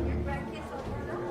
Your grandkids over?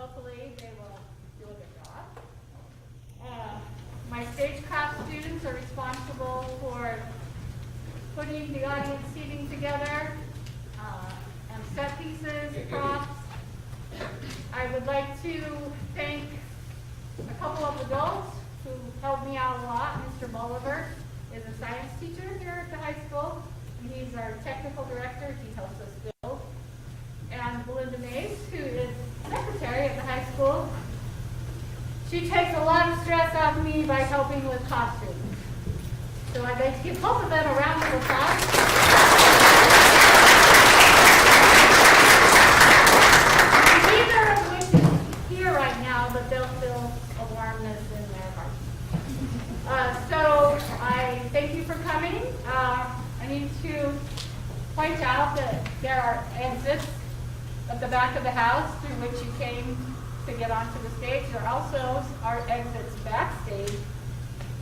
hopefully they will do a good job. My stagecraft students are responsible for putting the audience seating together, and set pieces, props. I would like to thank a couple of adults who helped me out a lot. Mr. Boliver is a science teacher here at the high school. He's our technical director. He helps us build. And Belinda Mays, who is secretary at the high school. She takes a lot of stress off me by helping with costumes. So I'd like to give both of them a round of applause. Neither of which is here right now, but they'll feel a warmness in their hearts. So I thank you for coming. I need to point out that there are exits at the back of the house through which you came to get onto the stage. There also are exits backstage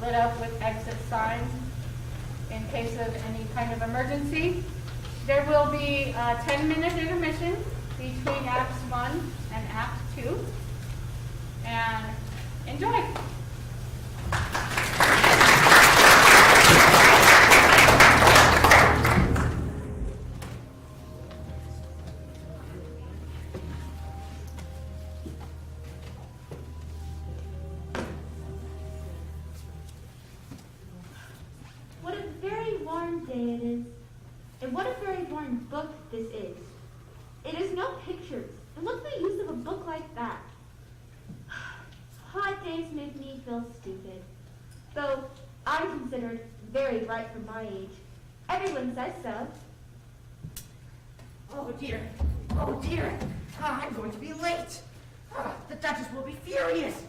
lit up with exit signs in case of any kind of emergency. There will be a 10-minute intermission between Acts 1 and Act 2. And enjoy. Day it is, and what a very boring book this is. It is no pictures, and what's the use of a book like that? Hot days make me feel stupid, though I'm considered very bright for my age. Everyone says so. Oh dear, I'm going to be late. The Duchess will be furious.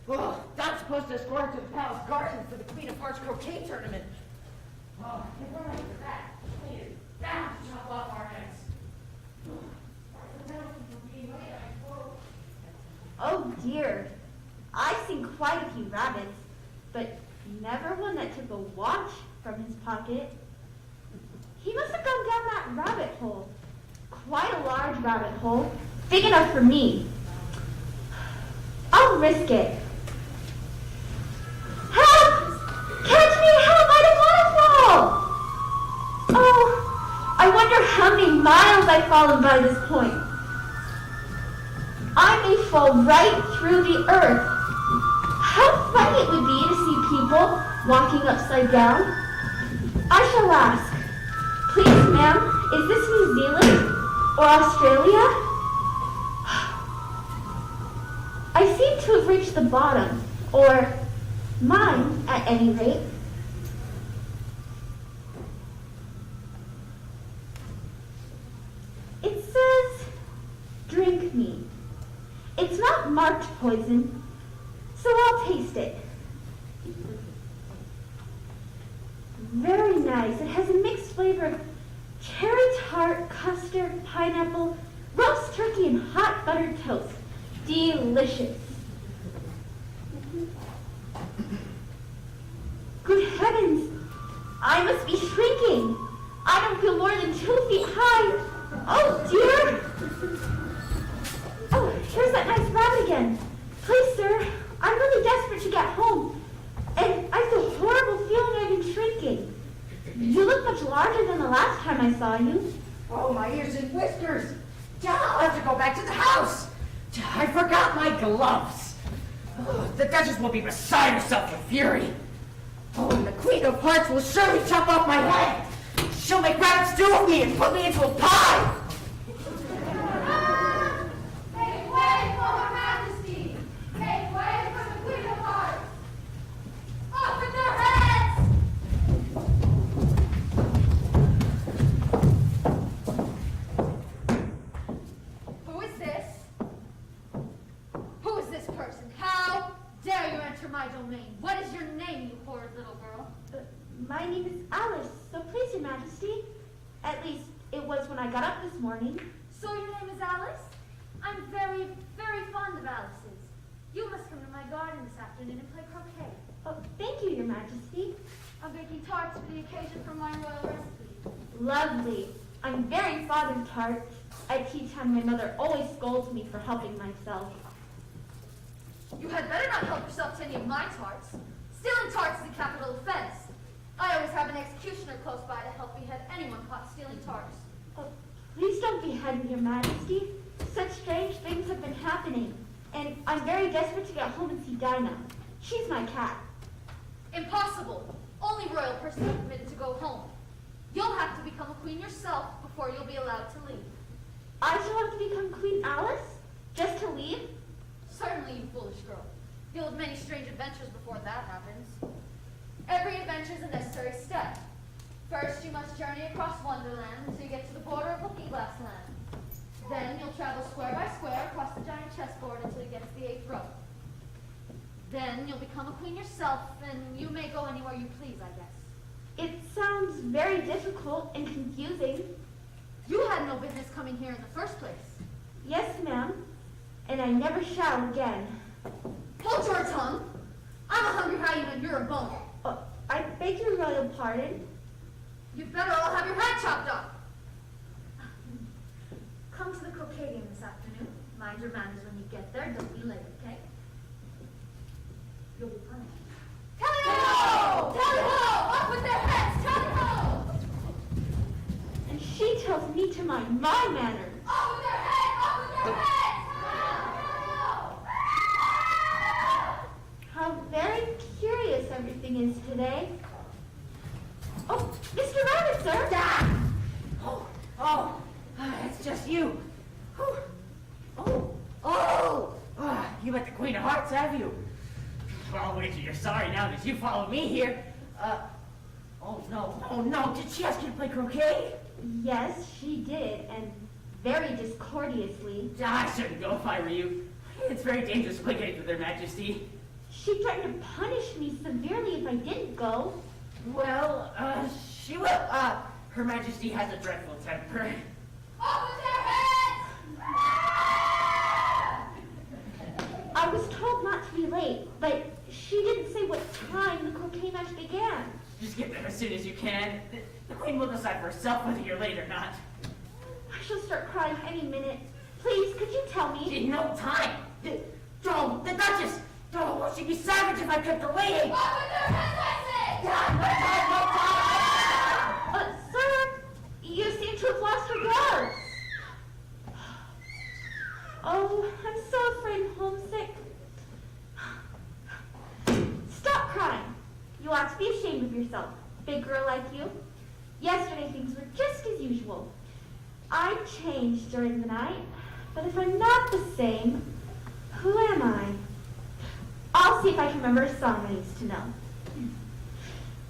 Oh, I'm supposed to escort her to the Palace Garden for the Queen of Hearts croquet tournament. Oh, if we're ready for that, we is bound to chop off our heads. Oh dear, I've seen quite a few rabbits, but never one that took a watch from his pocket. He must have gone down that rabbit hole. Quite a large rabbit hole, big enough for me. I'll risk it. Help! Catch me! Help! I don't want to fall! Oh, I wonder how many miles I've fallen by this point. I may fall right through the earth. How funny it would be to see people walking upside down. I shall ask. Please, ma'am, is this New Zealand or Australia? I seem to have reached the bottom, or mine, at any rate. It says, drink me. It's not marked poison, so I'll taste it. Very nice. It has a mixed flavor of cherry tart, custard, pineapple, roast turkey, and hot buttered toast. Delicious. Good heavens, I must be shrinking. I don't feel more than 2 feet high. Oh dear. Oh, here's that nice rabbit again. Please, sir, I'm really desperate to get home. And I have a horrible feeling I've been shrinking. You look much larger than the last time I saw you. Oh, my ears and whiskers. I'll have to go back to the house. I forgot my gloves. Oh, the Duchess will be beside herself with fury. Oh, and the Queen of Hearts will surely chop off my head. She'll make rabbit stew of me and put me into a pie. Make way for Her Majesty! Make way for the Queen of Hearts! Off with their heads! Who is this? Who is this person? How dare you enter my domain? What is your name, you horrid little girl? My name is Alice, so please, Your Majesty. At least, it was when I got up this morning. So your name is Alice? I'm very, very fond of Alice's. You must come to my garden this afternoon and play croquet. Oh, thank you, Your Majesty. I'm baking tarts for the occasion from my royal recipe. Lovely. I'm very fond of tarts. At tea time, my mother always scolds me for helping myself. You had better not help yourself to any of my tarts. Stealing tarts is a capital offense. I always have an executioner close by to help behead anyone caught stealing tarts. Oh, please don't behead me, Your Majesty. Such strange things have been happening, and I'm very desperate to get home and see Dinah. She's my cat. Impossible. Only royal persons are permitted to go home. You'll have to become a queen yourself before you'll be allowed to leave. I shall have to become Queen Alice? Just to leave? Certainly, you foolish girl. You'll have many strange adventures before that happens. Every adventure is a necessary step. First, you must journey across Wonderland until you get to the border of Looking Glass Land. Then you'll travel square by square across the giant chessboard until you get to the 8th row. Then you'll become a queen yourself, and you may go anywhere you please, I guess. It sounds very difficult and confusing. You had no business coming here in the first place. Yes, ma'am. And I never shall again. Hold your tongue. I'm a hungry hyena and you're a bone. I beg your royal pardon. You'd better all have your head chopped off. Come to the croquet game this afternoon. Mind your manners when you get there. Don't be late, okay? You'll be punished. Tally-ho! Tally-ho! Off with their heads! Tally-ho! And she tells me to mind my manners. Off with their heads! Off with their heads! How very curious everything is today. Oh, Mr. Rabbit, sir! It's just you. You met the Queen of Hearts, have you? Well, I'll wager you're sorry now that you followed me here. Oh no, did she ask you to play croquet? Yes, she did, and very discourteously. I shouldn't go if I were you. It's very dangerous to play games with Their Majesty. She threatened to punish me severely if I didn't go. Well, she will. Her Majesty has a dreadful temper. Off with their heads! I was told not to be late, but she didn't say what time the croquet match began. Just get there as soon as you can. The Queen will decide for herself whether you're late or not. I shall start crying any minute. Please, could you tell me? She no time. The Duchess. Oh, will she be savage if I kept her waiting? Off with their heads, I say! Sir, you seem to have lost your gloves. Oh, I'm so afraid I'm homesick. Stop crying. You ought to be ashamed of yourself, big girl like you. Yesterday things were just as usual. I changed during the night, but if I'm not the same, who am I? I'll see if I can remember a song I used to know.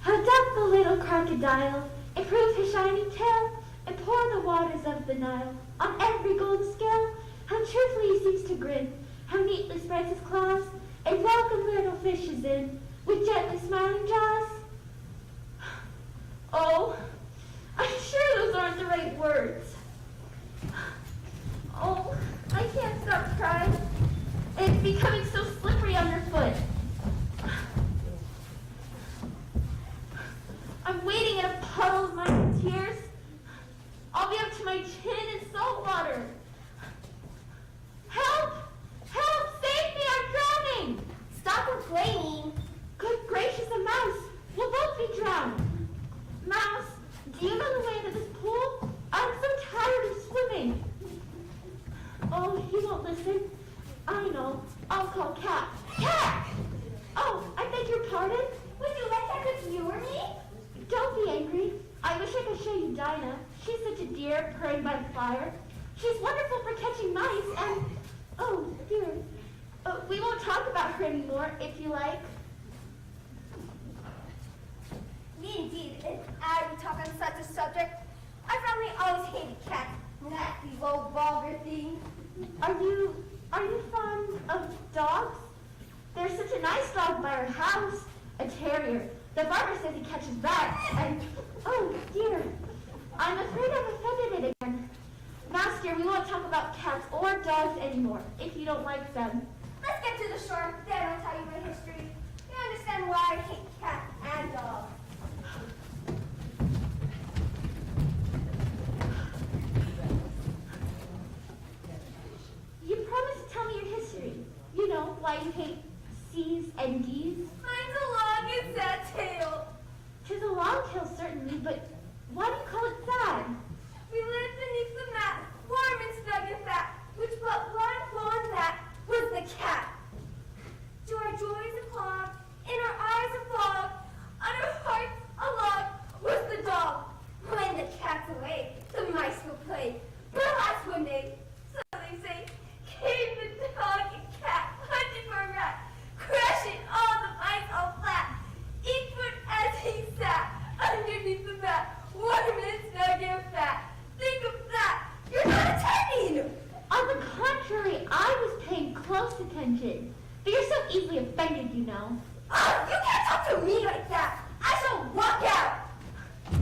How doth the little crocodile improve his shiny tail and pour the waters of the Nile on every golden scale? How cheerfully he seems to grin, how neatly spreads his claws, and welcome little fishes in with gently smiling jaws. Oh, I'm sure those aren't the right words. Oh, I can't stop crying. It's becoming so slippery underfoot. I'm wading in a puddle of my own tears. I'll be up to my chin in salt water. Help! Help! Save me! I'm drowning! Stop complaining. Good gracious, a mouse! We'll both be drowned. Mouse, do you know the way into this pool? I'm so tired of swimming. Oh, he won't listen. I know. I'll call Cat. Cat! Oh, I beg your pardon? Would you like that if you were me? Don't be angry. I wish I could show you Dinah. She's such a dear, purring by the fire. She's wonderful for catching mice and... Oh, dear. We won't talk about her anymore, if you like. Me indeed, if I would talk on such a subject. I probably always hated cats. Nasty low vulgar thing. Are you fond of dogs? There's such a nice dog by our house, a terrier. The barber says he catches rats, and oh dear, I'm afraid I've offended it again. Master, we won't talk about cats or dogs anymore, if you don't like them. Let's get to the shore, then I'll tell you my history. You understand why I hate cats and dogs. You promised to tell me your history. You know, like why you hate C's and D's? Mine's a long and sad tale. 'Tis a long tale, certainly, but why do you call it sad? We lived beneath the mat, warm and snug and fat, which but one flaw in that was the cat. To our joys a clog, in our eyes a fog, on our hearts a log was the dog. When the cat's away, the mice will play. Perhaps one day, so they say, came the dog and cat, hunting for a rat, crashing all the mice all flat. Each foot as he sat, underneath the mat, warm and snug and fat. Think of that! You're not attending! On the contrary, I was paying close attention. But you're so easily offended, you know. Oh, you can't talk to me like that! I shall walk out!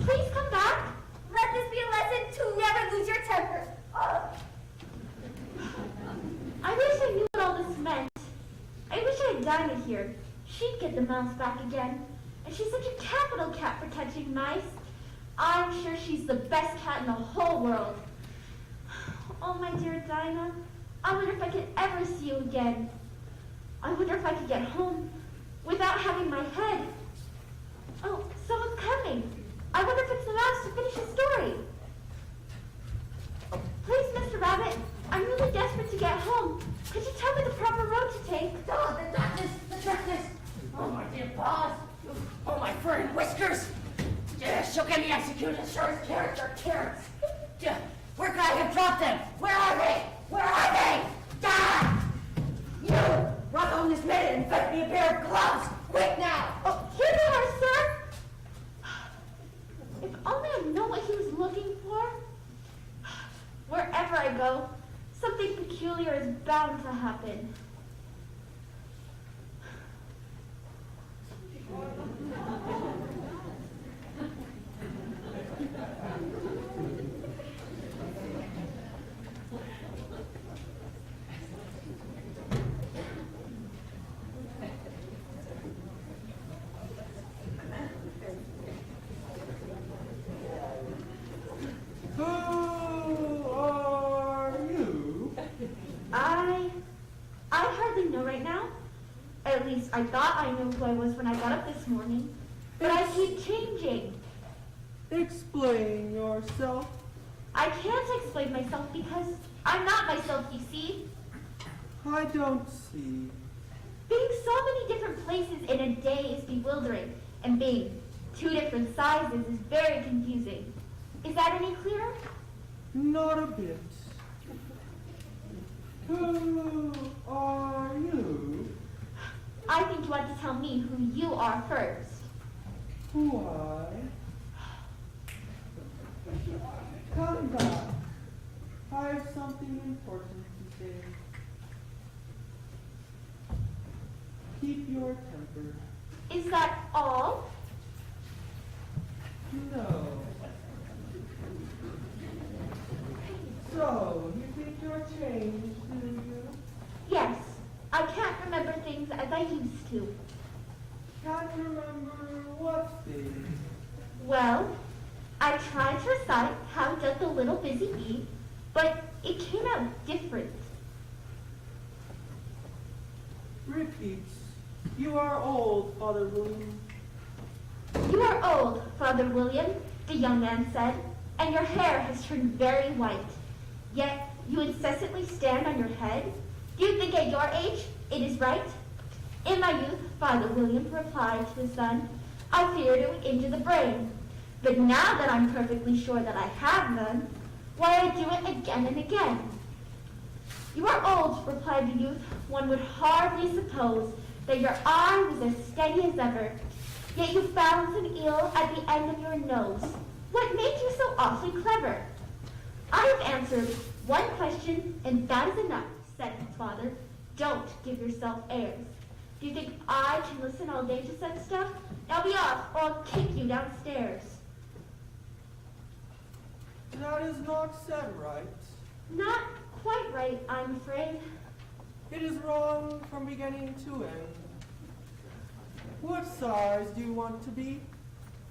Please come back. Let this be a lesson to never lose your temper. Oh. I wish I knew what all this meant. I wish I had Dinah here. She'd get the mouse back again. And she's such a capital cat for catching mice. I'm sure she's the best cat in the whole world. Oh, my dear Dinah, I wonder if I could ever see you again. I wonder if I could get home without having my head. Oh, someone's coming. I wonder if it's the mouse to finish his story. Please, Mr. Rabbit, I'm really desperate to get home. Could you tell me the proper road to take? Oh, the Duchess! The Duchess! Oh, my dear paws! Oh, my fur and whiskers! Yeah, she'll get me executed as sure as carrots are carrots! Yeah, where could I have dropped them? Where are they? Where are they? Die! You! Run home this minute and fetch me a pair of gloves! Quick now! Oh, here they are, sir. If only I know what he was looking for. Wherever I go, something peculiar is bound to happen. I hardly know right now. At least I thought I knew who I was when I got up this morning. But I keep changing. Explain yourself. I can't explain myself because I'm not myself, you see. I don't see. Being so many different places in a day is bewildering, and being two different sizes is very confusing. Is that any clearer? Not a bit. Who are you? I think you want to tell me who you are first. Who I? Come back. I have something important to say. Keep your temper. Is that all? No. So, you think you're changed, do you? Yes. I can't remember things as I used to. Can't remember what thing? Well, I tried to recite How Doth the Little Busy Bee, but it came out different. Repeat. You are old, Father William. You are old, Father William, the young man said, and your hair has turned very white. Yet you incessantly stand on your head. Do you think at your age it is right? In my youth, Father William replied to his son, I feared it would injure the brain. But now that I'm perfectly sure that I have none, why I do it again and again. You are old, replied the youth. One would hardly suppose that your eye was as steady as ever. Yet you found some eel at the end of your nose. What made you so awfully clever? I have answered one question, and that is enough, said his father. Don't give yourself airs. Do you think I can listen all day to such stuff? Now be off, or I'll kick you downstairs. That is not said right. Not quite right, I'm afraid. It is wrong from beginning to end. What size do you want to be?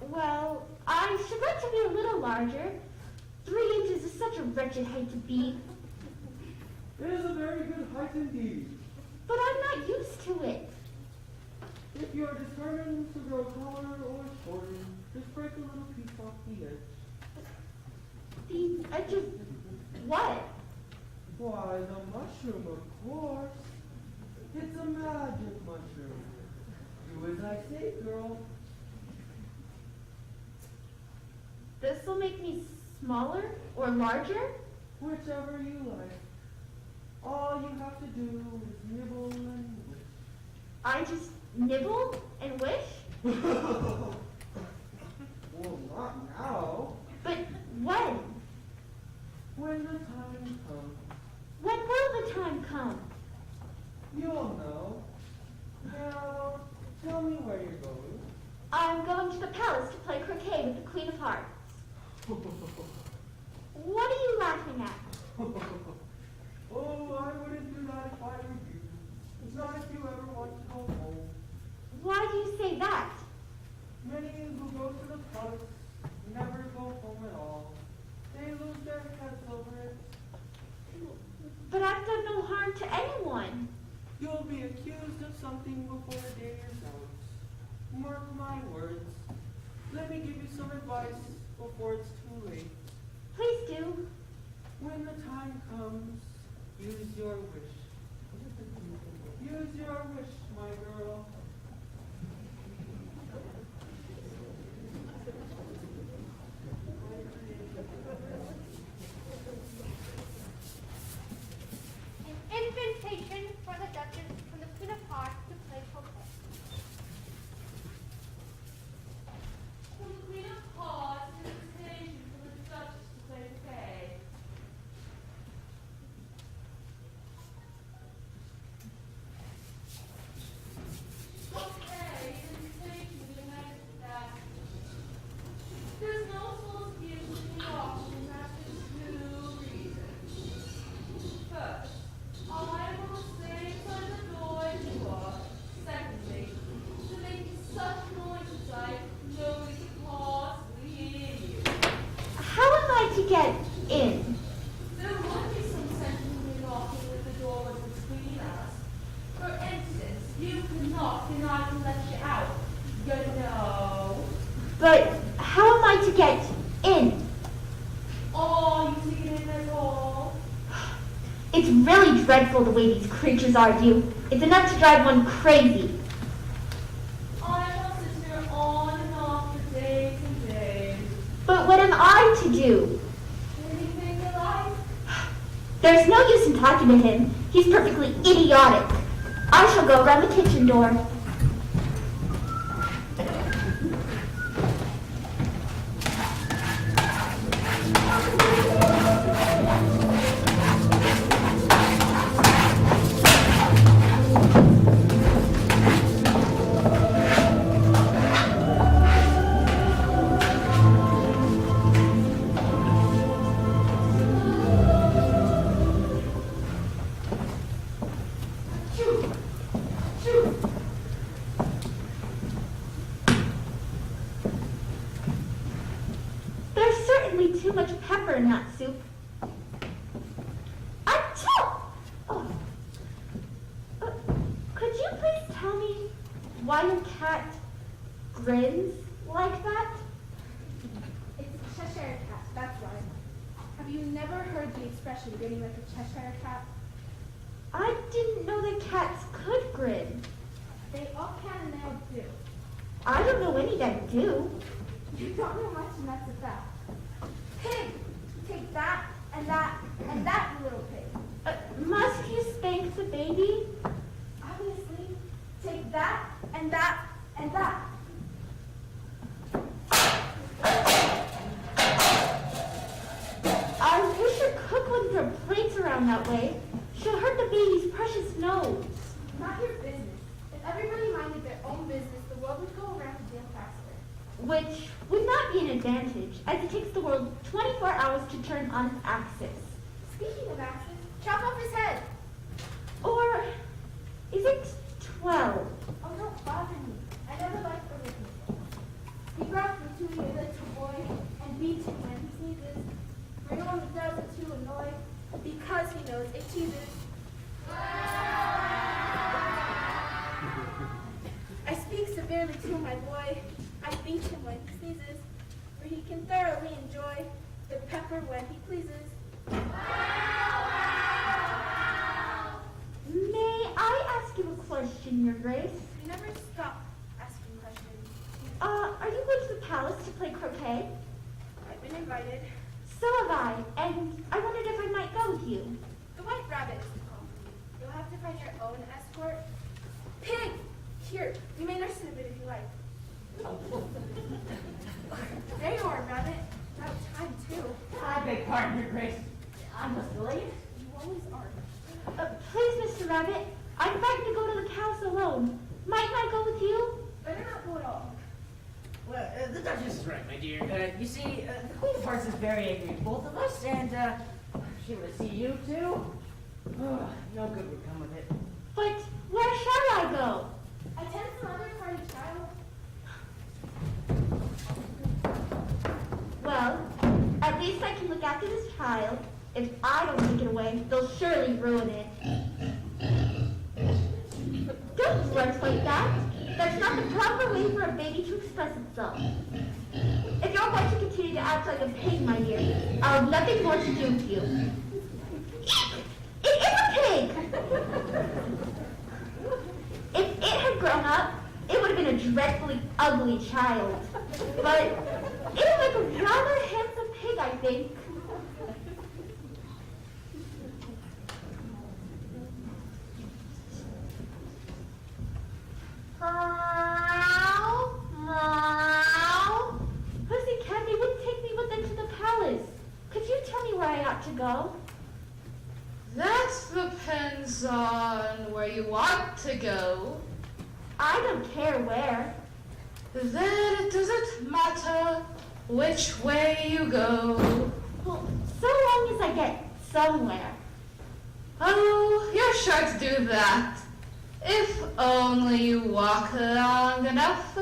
Well, I should like to be a little larger. 3 inches is such a wretched height to be. It is a very good height indeed. But I'm not used to it. If you're determined to grow taller or shorter, just break a little piece off the edge. The edge of what? Why, the mushroom, of course. It's a magic mushroom. Do as I say, girl. This will make me smaller or larger? Whichever you like. All you have to do is nibble and wish. I just nibble and wish? Well, not now. But when? When the time comes, When will the time come? you'll know. Now, tell me where you're going. I'm going to the palace to play croquet with the Queen of Hearts. What are you laughing at? Oh, I wouldn't do that if I were you. Not if you ever want to go home. Why do you say that? Many who go to the palace never go home at all. They lose their heads over it. But I've done no harm to anyone. You'll be accused of something before the day is out. Mark my words. Let me give you some advice before it's too late. Please do. When the time comes, use your wish. Use your wish, my girl. An invitation for the Duchess from the Queen of Hearts to play croquet. From the Queen of Hearts, an invitation for the Duchess to play croquet. Okay, an invitation to the magic that there's no soul's beauty in the auction, that's for two reasons. First, I will sing such a joy to us. Secondly, to make such noise inside, nobody can possibly hear you. How am I to get in? There would be some sense in you knocking at the door between us. For instance, you can knock and I can let you out. You know. But how am I to get in? Oh, you take it in at all? It's really dreadful the way these creatures argue. It's enough to drive one crazy. I will sit here on and off for days and days. But what am I to do? Anything you like? There's no use in talking to him. He's perfectly idiotic. I shall go around the kitchen door. There's certainly too much pepper in that soup. Achoo! Oh. Could you please tell me why your cat grins like that? It's a Cheshire Cat, that's right. Have you never heard the expression grinning like a Cheshire Cat? I didn't know that cats could grin. They all can and they all do. I don't know any that do. You don't know much and that's a fact. Pig! Take that and that and that, you little pig. Must you spank the baby? Obviously, take that and that and that. I wish your cook wouldn't throw plates around that way. She'll hurt the baby's precious nose. Not your business. If everybody minded their own business, the world would go around a deal faster. Which would not be an advantage, as it takes the world 24 hours to turn on its axis. Speaking of axes, chop off his head. Or is it 12? Oh, don't bother me. I never liked other people. He brought me to a little boy and beat him when he sneezes. I know he does it to annoy because he knows it teases. too, my boy. I beat him when he sneezes, for he can thoroughly enjoy the pepper when he pleases. May I ask you a question, Your Grace? You never stop asking questions. Are you going to the palace to play croquet? I've been invited. So have I, and I wondered if I might go with you. The White Rabbit is called. You'll have to find your own escort. Pig! Here, you may nurse it a bit if you like. There you are, Rabbit. About time, too. I beg pardon, Your Grace. I was late. You always are. Please, Mr. Rabbit, I'm frightened to go to the palace alone. Might I go with you? Better not go at all. Well, the Duchess is right, my dear. You see, the Queen of Hearts is very angry at both of us, and she would see you too. Oh, no good would come of it. But where shall I go? Attend some other party, child. Well, at least I can look after this child. If I don't take it away, they'll surely ruin it. Don't grunt like that. That's not the proper way for a baby to express itself. If you're going to continue to act like a pig, my dear, I'll have nothing more to do with you. It is a pig! If it had grown up, it would have been a dreadfully ugly child. But it is like a rather handsome pig, I think. Pussycat, they wouldn't take me with them to the palace. Could you tell me where I ought to go? That depends on where you want to go. I don't care where. Then it doesn't matter which way you go. Well, so long as I get somewhere. Oh, you're sure to do that. If only you walk long enough.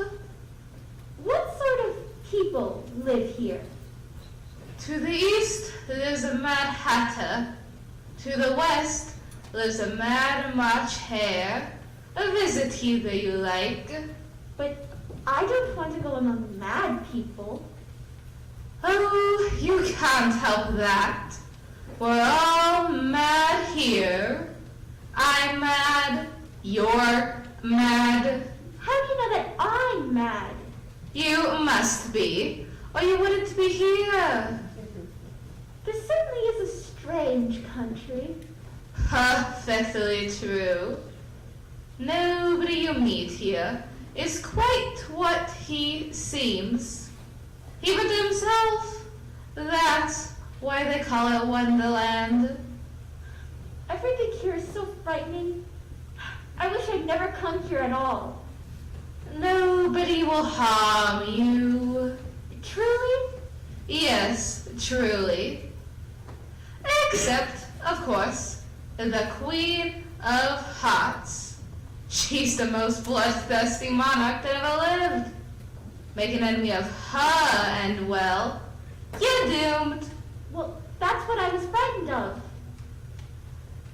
What sort of people live here? To the east lives a Mad Hatter. To the west lives a Mad March Hare. Visit either you like. But I don't want to go among mad people. Oh, you can't help that. We're all mad here. I'm mad. You're mad. How do you know that I'm mad? You must be, or you wouldn't be here. This certainly is a strange country. Perfectly true. Nobody you meet here is quite what he seems. Even to himself. That's why they call it Wonderland. Everything here is so frightening. I wish I'd never come here at all. Nobody will harm you. Truly? Yes, truly. Except, of course, the Queen of Hearts. She's the most bloodthirsty monarch that ever lived. Make an enemy of her and, well, you're doomed. Well, that's what I was frightened of.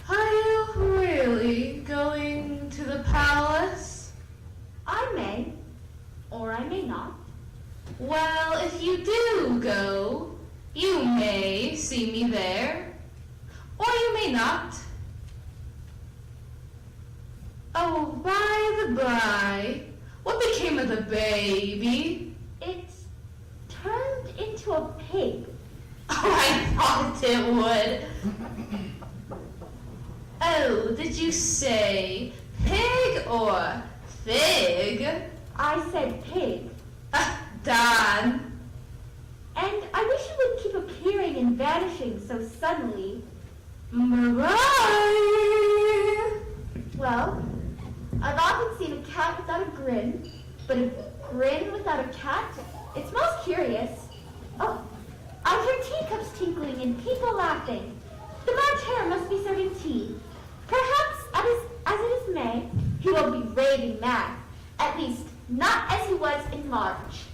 Are you really going to the palace? I may, or I may not. Well, if you do go, you may see me there, or you may not. Oh, by the by, what became of the baby? It turned into a pig. Oh, I thought it would. Oh, did you say pig or fig? I said pig. Darn. And I wish you wouldn't keep appearing and vanishing so suddenly. Bye-bye. Well, I've often seen a cat without a grin, but a grin without a cat, it's most curious. Oh, I hear teacups tinkling and people laughing. The March Hare must be serving tea. Perhaps, as it is May, he won't be raving mad. At least, not as he was in March.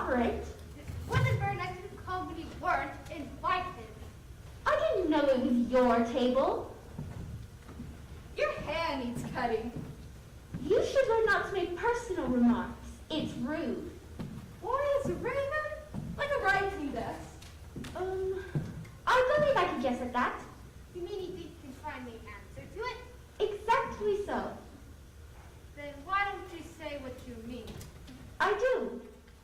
cooperate. Wasn't very nice to come when you weren't invited. I didn't know it was your table. Your hair needs cutting. You should learn not to make personal remarks. It's rude. Or is Serena like a writing desk? I believe I can guess at that. You mean you think you can find the answer to it? Exactly so. Then why don't you say what you mean? I do.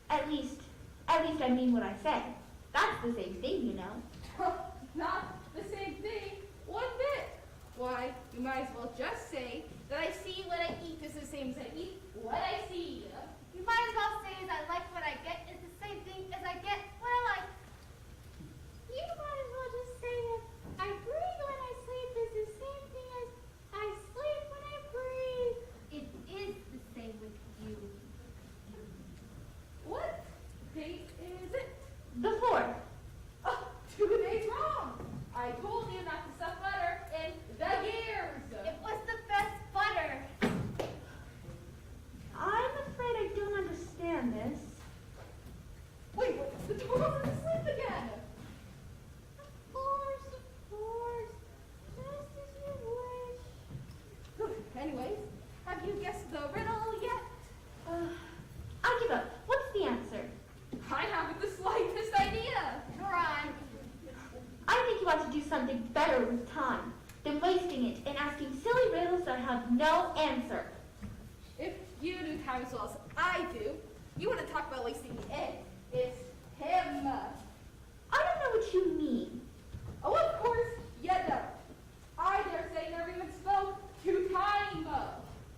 At least I mean what I say. That's the same thing, you know. Not the same thing, one bit. Why, you might as well just say that I see what I eat is the same as I eat what I see. You might as well say as I like what I get is the same thing as I get what I like. You might as well just say that I breathe when I sleep is the same thing as I sleep when I breathe. It is the same with you. What date is it? The 4th. Oh, 2 days wrong. I told you not to stuff butter in the years. It was the best butter. I'm afraid I don't understand this. Wait, the Dormouse is asleep again. Of course, just as you wish. Good. Anyways, have you guessed the riddle yet? I give up. What's the answer? I haven't the slightest idea. Run. I think you ought to do something better with time than wasting it and asking silly riddles that have no answer. If you do time as well as I do, you want to talk about wasting the egg. It's him. I don't know what you mean. Oh, of course, you know. I dare say never even spoke to time.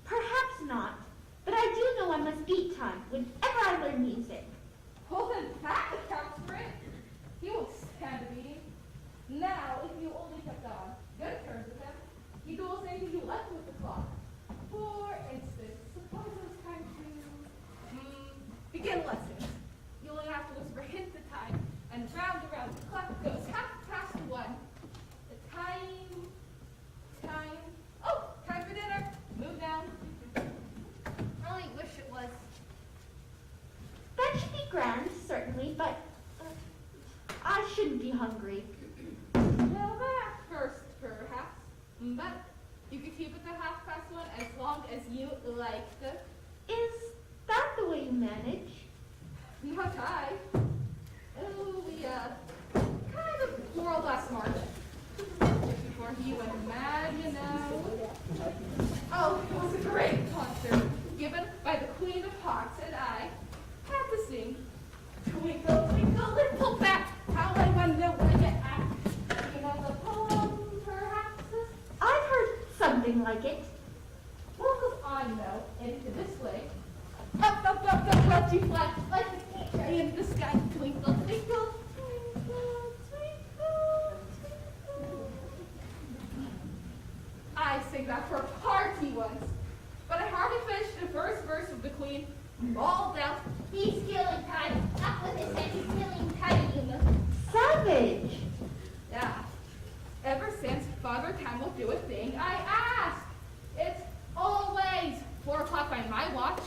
Perhaps not, but I do know I must beat time whenever I learn music. Well, then that accounts for it. He won't stand a beating. Now, if you only kept on good terms with him, he'd do almost anything you left with the clock. For instance, suppose it was time to begin lessons. You only have to whisper hint the time, and round the clock goes 1:30. The time. Oh, time for dinner. Move down. I only wish it was. That should be grand, certainly, but I shouldn't be hungry. Well, that first, perhaps. But you could keep it to 1:30 as long as you liked. Is that the way you manage? Not I. Oh, we, kind of quarreled last March. Before he went mad, you know. Oh, it was a great concert, given by the Queen of Hearts, and I had to sing. Twinkle, twinkle, little bat, how I wonder when you act. You know the poem, perhaps? I've heard something like it. Well, 'cause I know, and it's this way. Up, up, up, up, up, you fly, like a teacher in the sky. Twinkle, twinkle, twinkle, twinkle, twinkle. I sang that for a party once, but I hardly finished the first verse of the Queen. Bawled out, He's stealing time. Up with his head, he's stealing time. Savage! yeah. Ever since Father Time will do a thing, I ask. It's always 4 o'clock by my watch.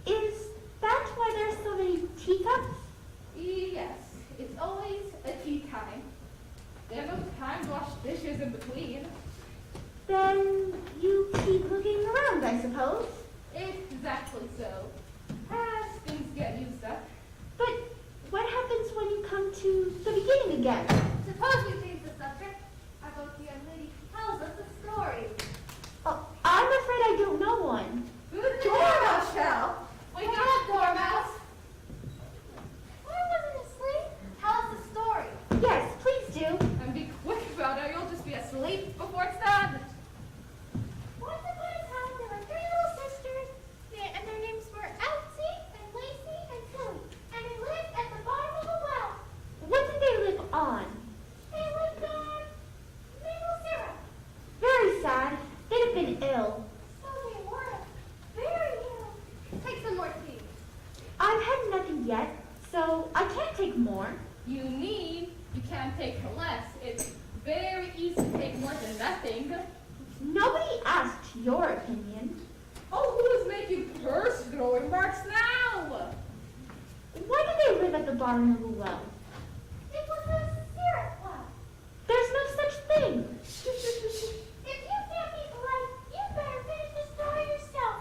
Is that why there's so many teacups? Yes, it's always a tea time. There's no time to wash dishes in between. Then you keep looking around, I suppose. Exactly so. As things get used up. But what happens when you come to the beginning again? Suppose we change the subject. Our both young lady tells us a story. Oh, I'm afraid I don't know one. Good Dormouse shall. Wake up, Dormouse. I wasn't asleep. Tell us the story. Yes, please do. And be quick about it, or you'll just be asleep before it's done. Once upon a time, there were 3 little sisters, and their names were Elsie and Lacey and Tilly, and they lived at the bottom of a well. What did they live on? They lived on maple syrup. Very sad. They'd have been ill. So they were very ill. Take some more tea. I've had nothing yet, so I can't take more. You can't take less. It's very easy to take more than nothing. Nobody asked your opinion. Oh, who's making personal remarks now? Why do the bottom of a well? It was a syrup well. There's no such thing. If you can't be polite, you better finish the story yourself.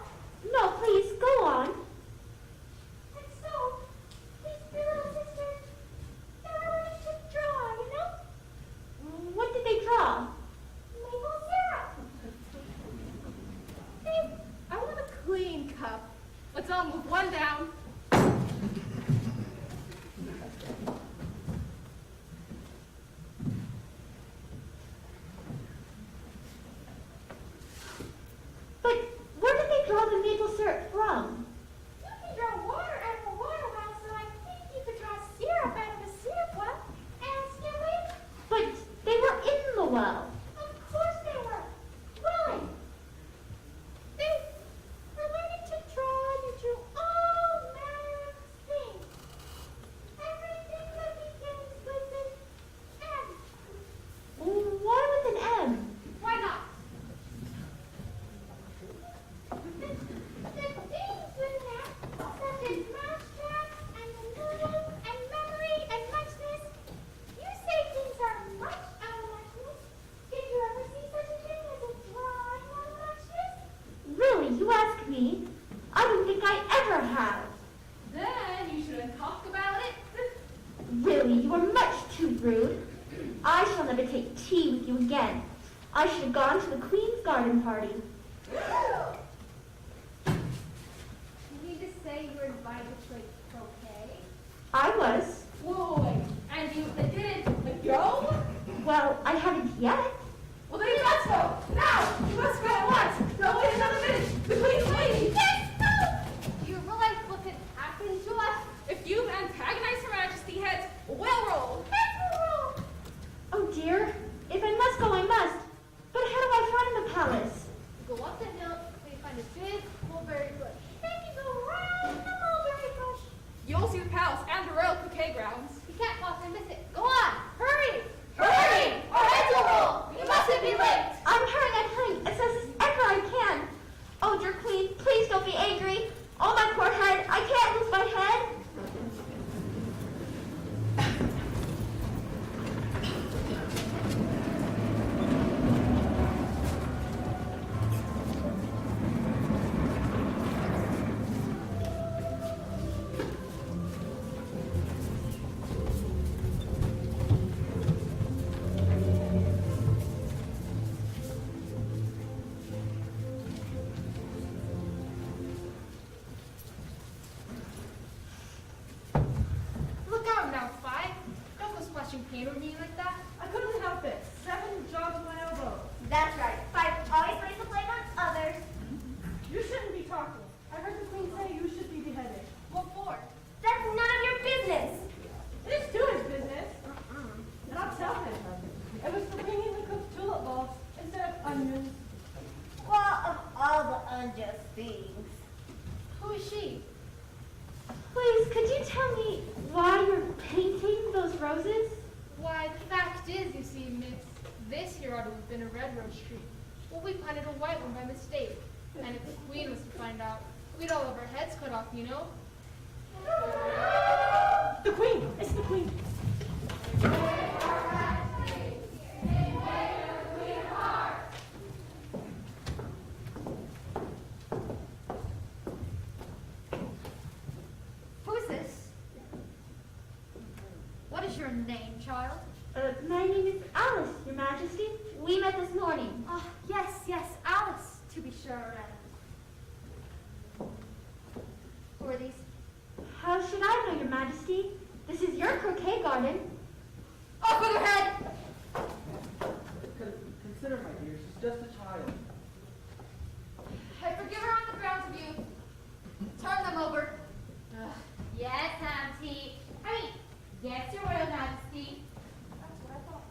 No, please, go on. And so, these three little sisters, they were learning to draw, you know? What did they draw? Maple syrup. I want a clean cup. Let's all move one down. But where did they draw the maple syrup from? You can draw water out of a water well, so I think you could draw syrup out of a syrup well. And still wait. But they were in the well. Of course they were. Willing. They were learning to draw and you drew all manner of things. Everything that begins with an M. Why with an M? Why not? The things in there, such as mousetrap and noodle and memory and muchness. You say things are much out of muchness. Did you ever see such a thing as a drawing out of muchness? Really, you ask me? I don't think I ever have. Then you shouldn't talk about it. Really, you are much too rude. I shall never take tea with you again. I should have gone to the Queen's garden party. You mean to say you were invited to play croquet? I was. Whoa, and you didn't go? Well, I haven't yet. Well, then you must go. Now! You must go at once. Don't wait another minute. The Queen's waiting. Yes, no! Do you realize what could happen to us if you antagonize Her Majesty heads? We'll roll. That's the rule. Oh dear. If I must go, I must. But how do I find the palace? Go up the hill till you find a big mulberry bush. Then you go round the mulberry bush. You'll see the palace and the royal croquet grounds. You can't possibly miss it. Go on, hurry! Hurry! Or heads will roll! You mustn't be late! I'm hurrying as fast as ever I can. Oh dear Queen, please don't be angry. Oh my poor head, I can't lose my head. Look out now, Fi. Don't go splashing paint on me like that. I couldn't help it. 7 jogs my elbow. That's right. Five always lays the blame on others. You shouldn't be talking. I heard the Queen say you should be beheaded. What for? That's none of your business. It is to his business. And I'll tell him. It was for bringing the cooked tulip bulbs instead of onions. Well, of all the unjust things. Who is she? Please, could you tell me why you're painting those roses? Why, the fact is, you see, miss, this here ought to have been a red rose tree. Well, we planted a white one by mistake. And if the Queen was to find out, we'd all have our heads cut off, you know? The Queen! It's the Queen! Who's this? What is your name, child? My name is Alice, Your Majesty. We met this morning. Ah, yes, Alice, to be sure. And who are these? How should I know, Your Majesty? This is your croquet garden. Off with your head! Consider, my dear, she's just a child. I forgive her on the grounds of you. Turn them over. Yes, Auntie. Yes, Your Royal Majesty. That's what I thought.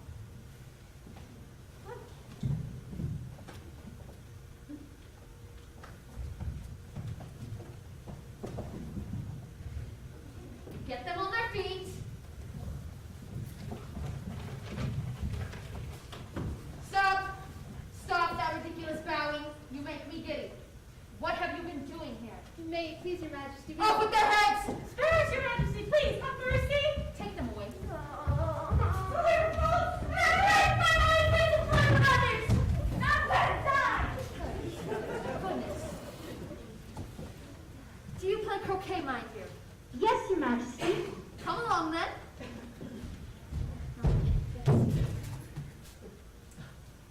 Get them on their feet. Stop that ridiculous bowing. You make me giddy. What have you been doing here? May it please your majesty. Off with their heads! Spare us, Your Majesty, please, not for a Yes, Your Majesty. Come along then.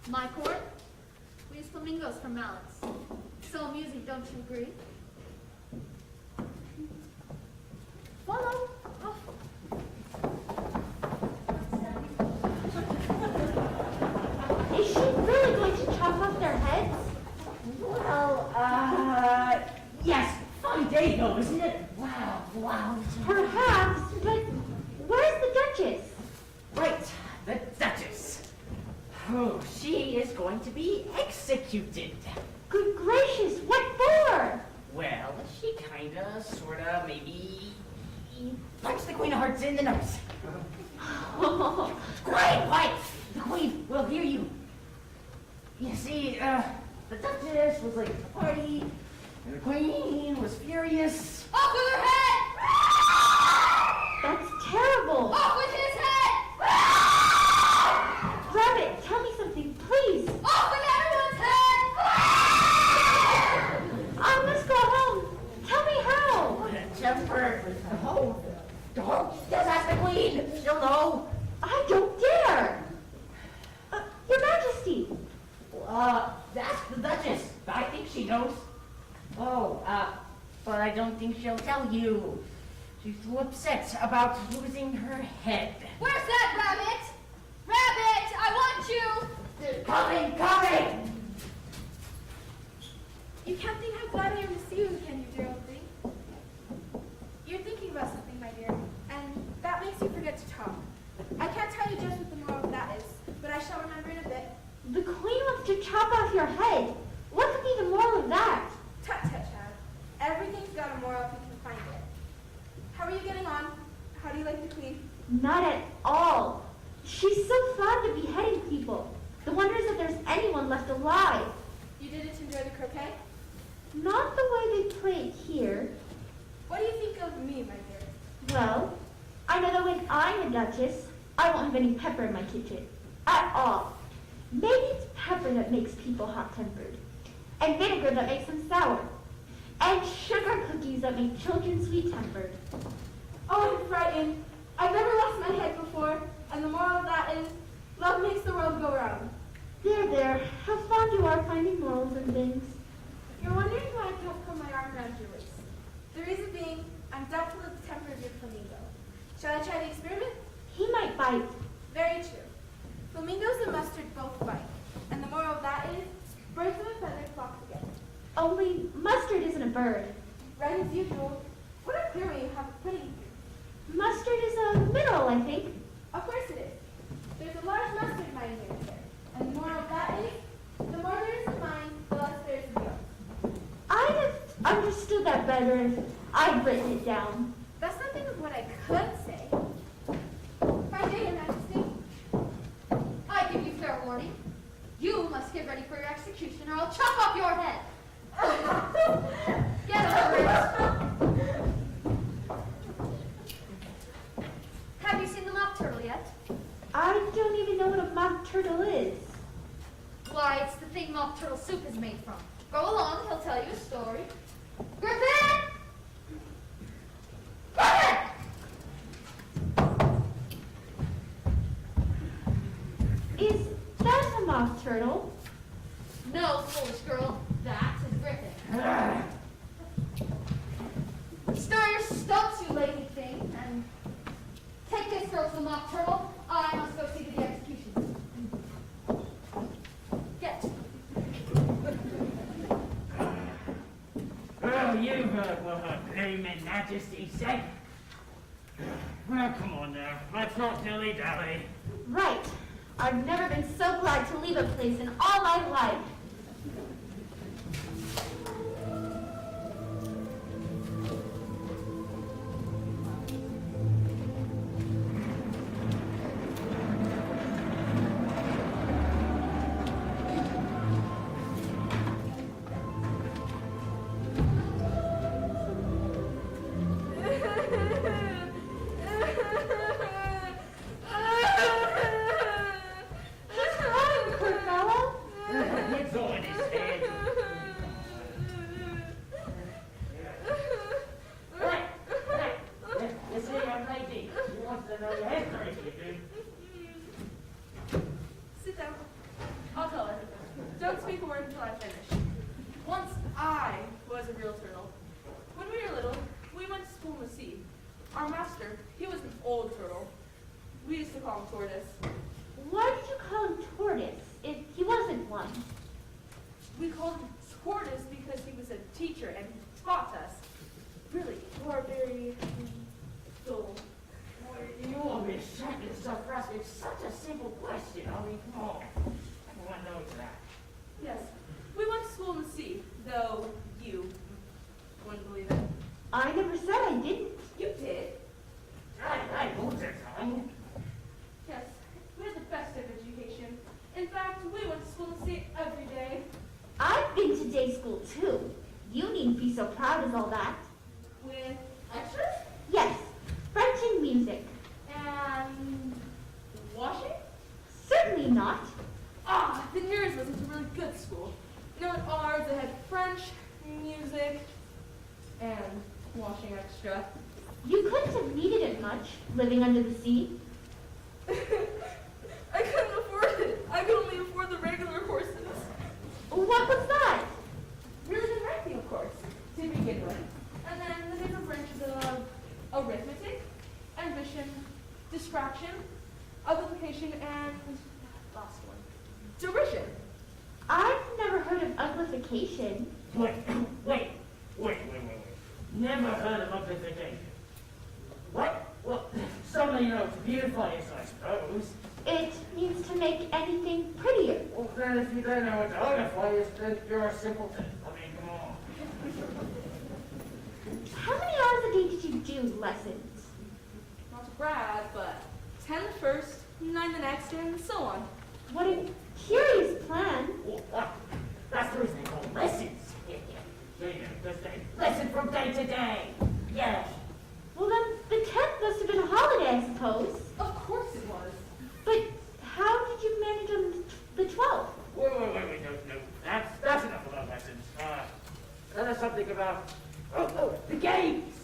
My court, we use flamingos for mallets. So amusing, don't you agree? Follow. Oh. Is she really going to chop off their heads? Well, yes. Fun day though, isn't it? Wow, wow. Perhaps, but where's the Duchess? Right, the Duchess. Oh, she is going to be executed. Good gracious, what for? Well, she kinda, sorta, maybe punched the Queen of Hearts in the nose. Quiet, quiet! The Queen will hear you. You see, the Duchess was late to the party, and the Queen was furious. Off with her head! That's terrible. Off with his head! Rabbit, tell me something, please. Off with everyone's head! I must go home. Tell me how. Temper. Oh, just ask the Queen. She'll know. I don't dare. Your Majesty. Ask the Duchess. I think she knows. Oh, but I don't think she'll tell you. She's too upset about losing her head. Where's that rabbit? Rabbit, I want you! Coming! You can't think how glad I am to see you again, you dear old thing. You're thinking about something, my dear, and that makes you forget to talk. I can't tell you just what the moral of that is, but I shall remember in a bit. The Queen wants to chop off your head. What could be the moral of that? Tut tut, Chad. Everything's got a moral if you can find it. How are you getting on? How do you like the Queen? Not at all. She's so fond of beheading people. The wonder is that there's anyone left alive. You didn't enjoy the croquet? Not the way they play it here. What do you think of me, my dear? Well, I know that when I'm a Duchess, I won't have any pepper in my kitchen. At all. Maybe it's pepper that makes people hot-tempered. And vinegar that makes them sour. And sugar cookies that make children sweet-tempered. Oh, I'm frightened. I've never lost my head before, and the moral of that is, love makes the world go round. There. How fond you are finding morals and things. You're wondering why I can't put my arm around your waist. The reason being, I'm doubtful of the temper of your flamingo. Shall I try the experiment? He might bite. Very true. Flamingos and mustard both bite. And the moral of that is, birds of a feather flock together. Only mustard isn't a bird. Right as usual. What a query you have of pudding. Mustard is a mineral, I think. Of course it is. There's a large mustard mine here and there. And the moral of that is, the more there is in mine, the less there is in yours. I'd have understood that better if I'd written it down. That's something of what I could say. Fine day, Your Majesty. I give you fair warning. You must get ready for your execution or I'll chop off your head. Get over it. Have you seen the mock turtle yet? I don't even know what a mock turtle is. Why, it's the thing mock turtle soup is made from. Go along, he'll tell you a story. Griffin! Griffin! Is that a mock turtle? No, foolish girl, that is Griffin. Stir your stumps, you lazy thing, and take this girl to the mock turtle. I must go see to the execution. Get. Well, you've heard what her claimant majesty said. Well, come on now. Let's not dilly-dally. Right. I've never been so glad to leave a place in all my life. our master. He was an old turtle. We used to call him Tortoise. Why did you call him Tortoise if he wasn't one? We called him Tortoise because he was a teacher and he taught us. Really, you are very dull. You want me to shut yourself for asking such a simple question. I mean, come on. Everyone knows that. Yes, we went to school in the sea, though you wouldn't believe it. I never said I didn't. You did. I moved it, Tom. Yes, we had the best of education. In fact, we went to school in the sea every day. I've been to day school too. You needn't be so proud of all that. With extras Yes, French and music. and washing. Certainly not. Ah, then yours wasn't a really good school. You know, at ours they had French, music, and washing extra. You couldn't have needed it much, living under the sea. I couldn't afford it. I could only afford the regular courses. What was that? Reading and writing, of course, to begin with. And then the different branches of arithmetic, ambition, distraction, multiplication, and last one, derision. I've never heard of uglification. Wait. Never heard of uglification. What? Well, something, to beautify us, I suppose. It means to make anything prettier. Well, then if you don't know what to uglify is, then you're a simpleton. I mean, come on. How many hours a day did you do lessons? Not to brag, but 10 the first, 9 the next, and so on. What a curious plan. Well, that's the reason they call them lessons. Because they listen from day to day. Yes. Well then, the 10th must have been a holiday, I suppose. Of course it was. But how did you manage on the 12th? Wait, no. That's enough about lessons. Tell us something about, the games.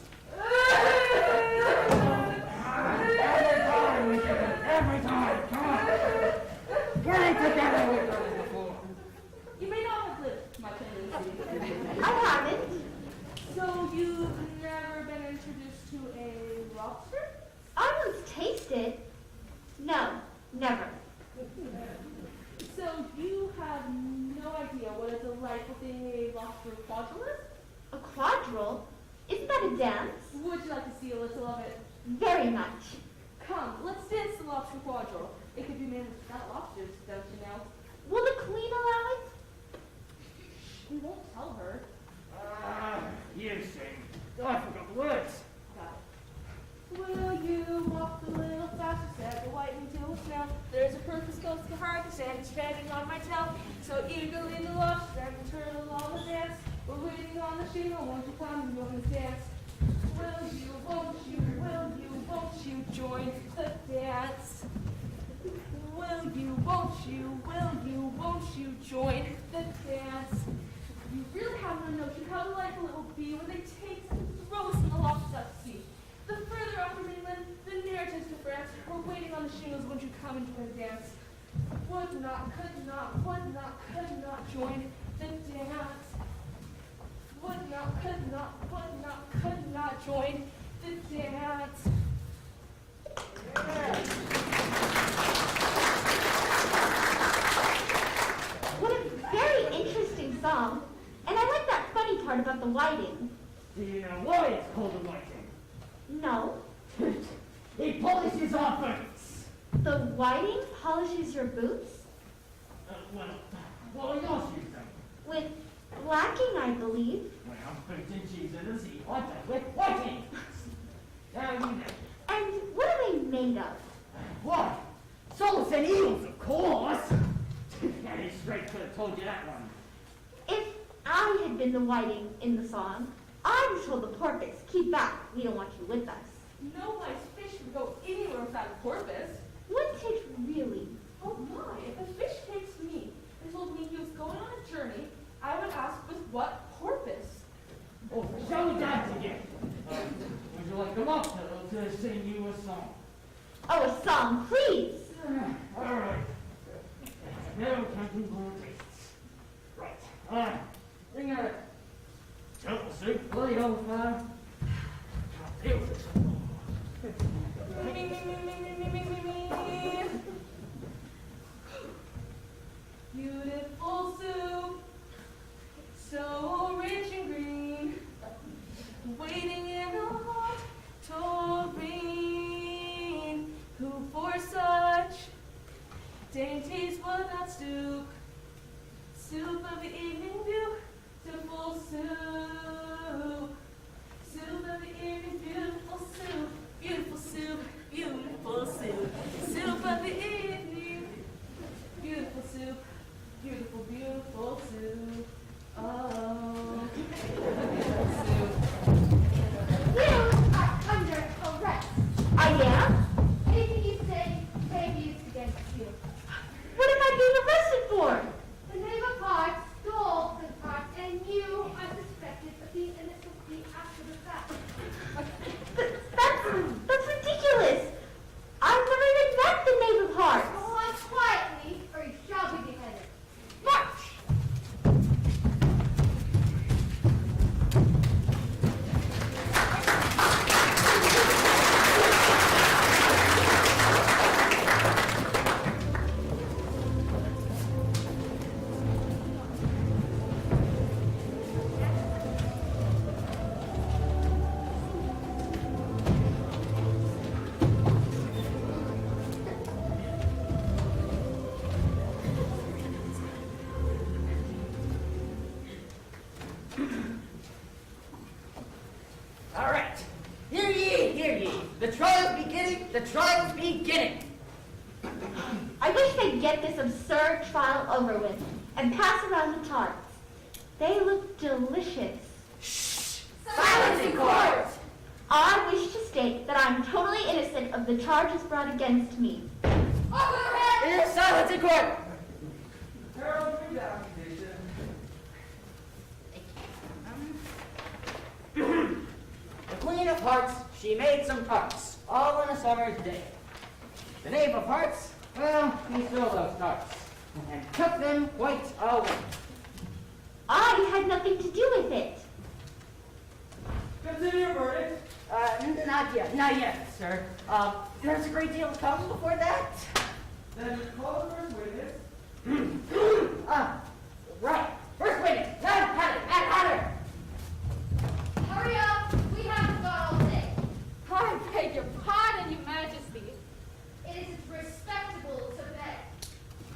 Every time, come on. Get it together with them before. You may not have lived much in the city. I haven't. So you've never been introduced to a lobster? I once tasted. No, never. So you have no idea what a delightful thing a lobster quadrille is? A quadrille? Isn't that a dance? Would you like to see a little of it? Very much. Come, let's dance the lobster quadrille. It could be managed without lobsters, don't you know? Will the queen allow it? We won't tell her. You sing. I forgot the words. Got it. Will you walk a little faster, said the whiting till now. There's a purpose goes to heart, the sand is treading on my tail. So eagerly the lobster and the turtle all the dance. We're waiting on the shingle, won't you come and join the dance? Will you, won't you join the dance? Will you, won't you join the dance? You really have no notion how delightful it will be when they take and throw us in the lobsters out to sea. The further off from England, the nearer it is to France. We're waiting on the shingles, won't you come and join the dance? Would not, could not join the dance. Would not join the dance. What a very interesting song. And I like that funny part about the whiting. Do you know why it's called the whiting? No. He polishes our boots. The whiting polishes your boots? What are yours using? With blacking, I believe. Well, boot and shoes in the sea, white with whiting. Now you know. And what are they made of? What? Souls and eels, of course. That is straight could have told you that one. If I had been the whiting in the song, I'd have told the porpoise, keep back, we don't want you with us. No nice fish would go anywhere without a porpoise. Wouldn't it really? Oh my, if a fish came to me and told me he was going on a journey, I would ask with what porpoise? Oh, shall we dance again? Would you like a lobster to sing you a song? Oh, a song, please. All right. No counting more tastes. Right. Bring out a turtle soup, bloody old fire. Can't deal with this. Beautiful soup, so rich and green, waiting in a hot tureen. Who for such dainties would not stoop? Soup of the evening, beautiful soup. Soup of the evening, beautiful soup. Beautiful soup, beautiful soup. Soup of the evening, beautiful soup. Beautiful, beautiful soup. Oh, beautiful soup. You are under arrest. I am? Anything you say may be used against you. What am I being arrested for? The name of hearts stole the tarts, and you are suspected of being innocent after the fact. That's ridiculous. I've never even met the Knave of Hearts. Go on quietly, or you shall be beheaded. March! All right. Hear ye, hear ye. The trial's beginning, the trial's beginning. I wish they'd get this absurd trial over with and pass around the tarts. They look delicious. Silence in court! I wish to state that I'm totally innocent of the charges brought against me. Silence in court! Harold, read the accusation. The Queen of Hearts, she made some tarts, all on a summer's day. The Knave of Hearts, well, he stole those tarts, and took them quite away. I had nothing to do with it. Consider your verdict. Not yet, sir. There's a great deal to come before that. Then call the first witness. Right. First witness, Mad Hatter. Hurry up! We haven't got all day. I beg your pardon, Your Majesty. It isn't respectable to beg.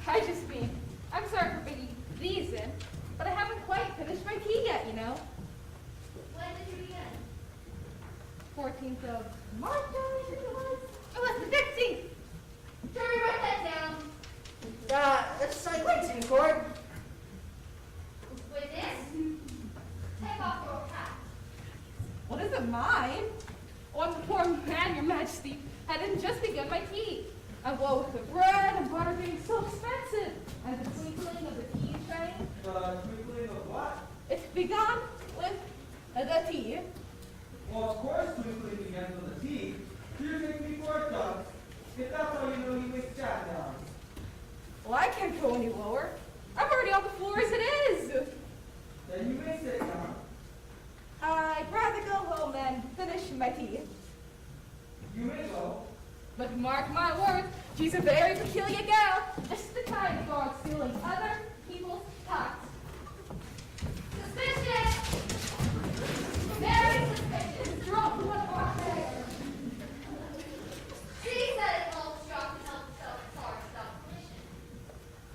I just mean, I'm sorry for bringing these in, but I haven't quite finished my tea yet, you know. When did you begin? 14th of March, I think it was. It was the 15th. Jury, write that down. Silence in court. Witness, take off your hat. What is it, mine? Oh, I'm a poor man, Your Majesty. I hadn't just begun my tea. And what with the bread and butter being so expensive, and the twinkling of the tea train, The twinkling of what? it's begun with the tea. Well, of course, twinkling begins with a T. You're taking me for a duck. If that's how you know you make chat down. Well, I can't go any lower. I'm already on the floor as it is. Then you may sit down. I'd rather go home than finish my tea. You may go. But mark my words, she's a very peculiar gal. Just the kind to go on stealing other people's pots. Suspicious! Very suspicious. Drop one more there. She said it all struck and helped herself as far as without permission.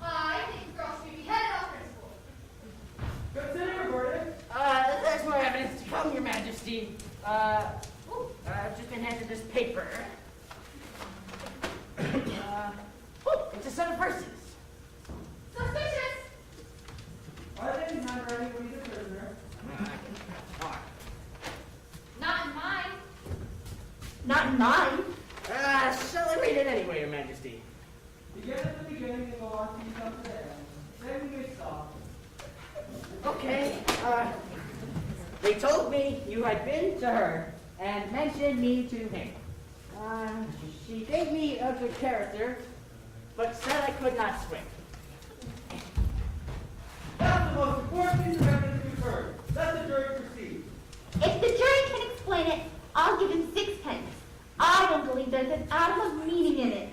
I think the girl should be headed off principle. Consider your verdict. There's more evidence to come, Your Majesty. I've just been handed this paper. It's a set of verses. Suspicious! I didn't have anybody the prisoner. Not in mine. Not in mine. Shall I read it anyway, Your Majesty? Begin at the beginning and go on till you come to the end. Then you may stop. Okay, they told me you had been to her and mentioned me to him. She gave me a good character, but said I could not swim. That's the most important piece of evidence we've heard. Let the jury proceed. If the jury can explain it, I'll give him 6 pence. I don't believe there's a an atom of meaning in it.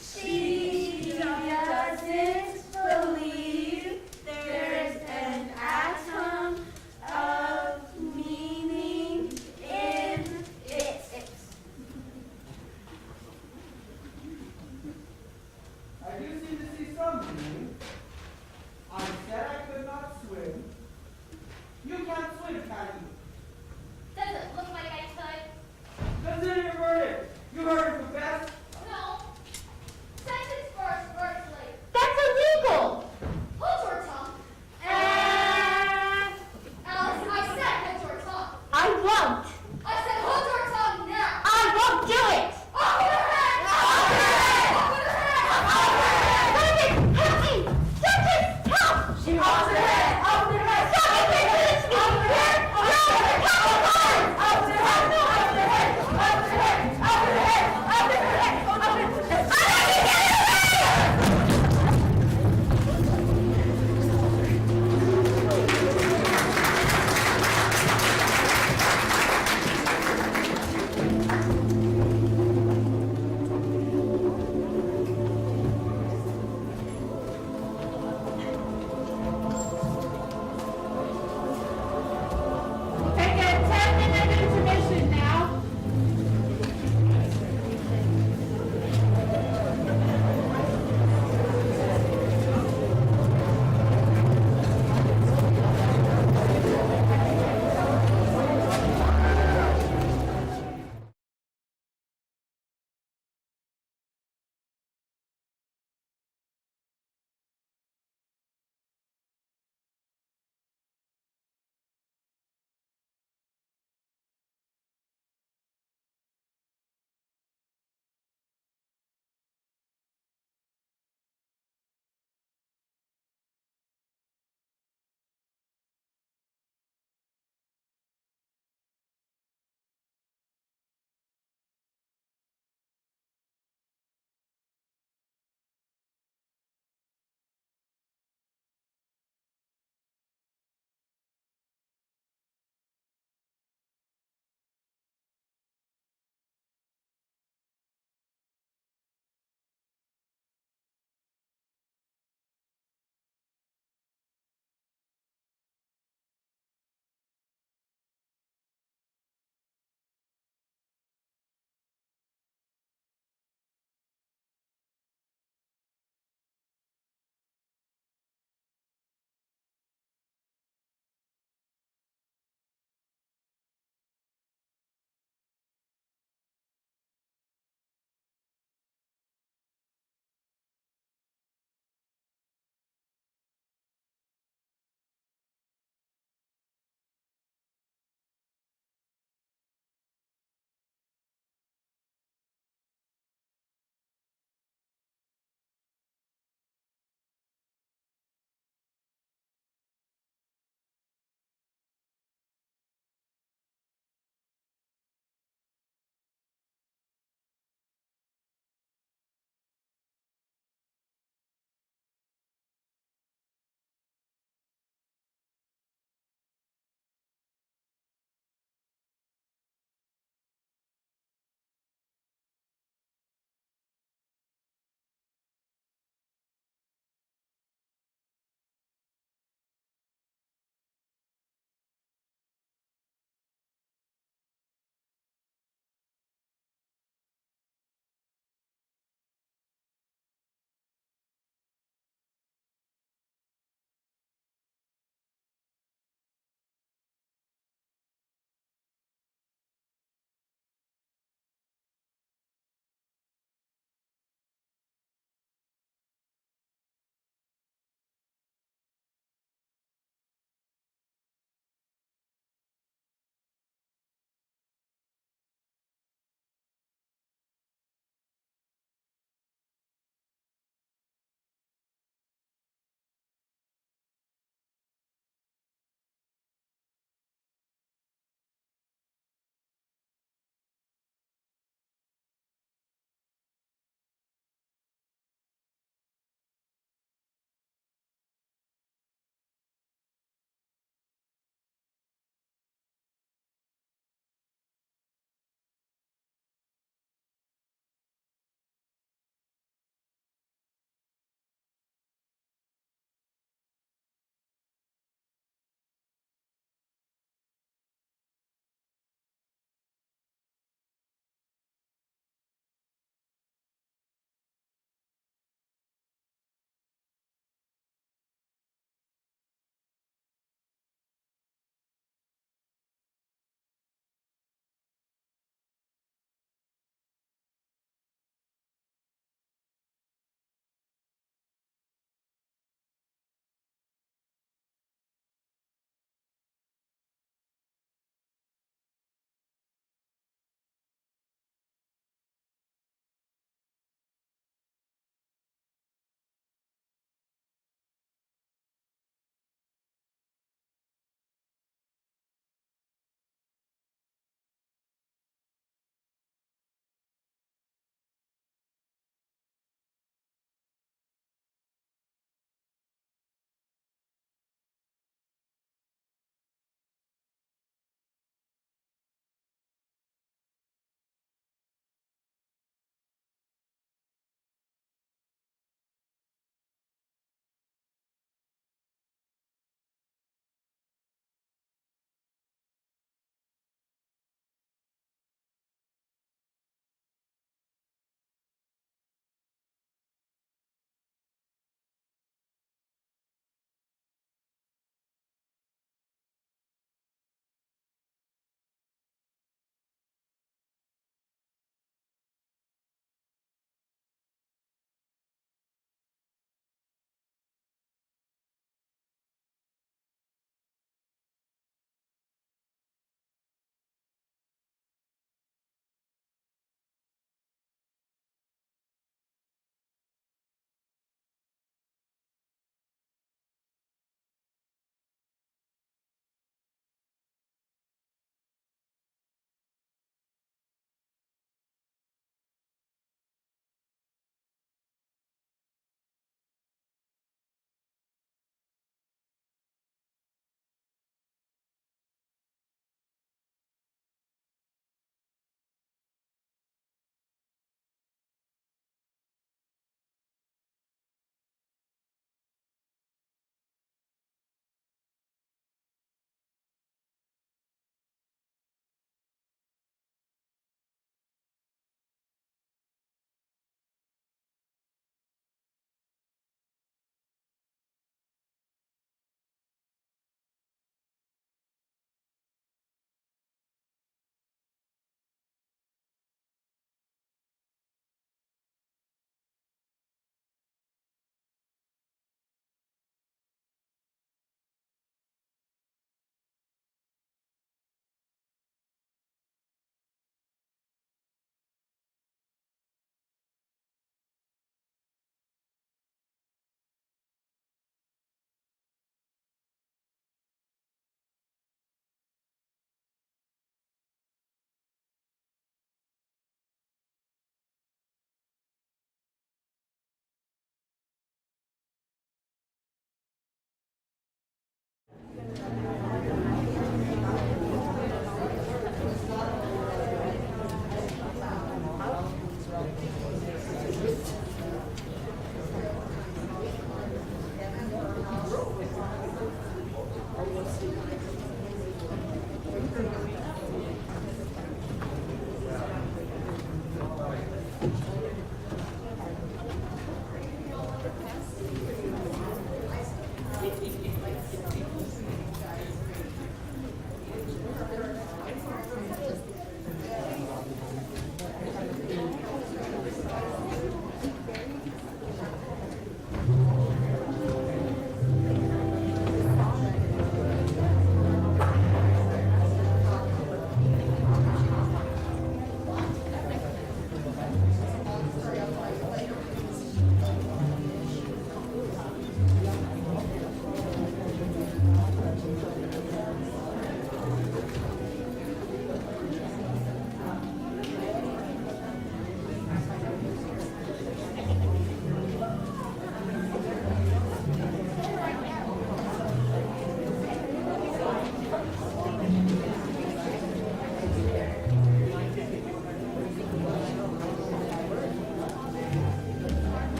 She doesn't believe there's an atom of meaning in it. I do seem to see something. I said I could not swim. You can't swim, can you? Does it look like I could? Consider your verdict. You heard it the best. No. Sentence first, words later. That's illegal! Hold your tongue. Alice, I said hold your tongue. I won't! I said hold your tongue now. I won't do it! Over your head! Over your head! Over your head! Stop it! Help me! Duchess, help! She wants her head. Stop it! Listen to me! Up to her head. Up to her head. Up to her head. Up to her head.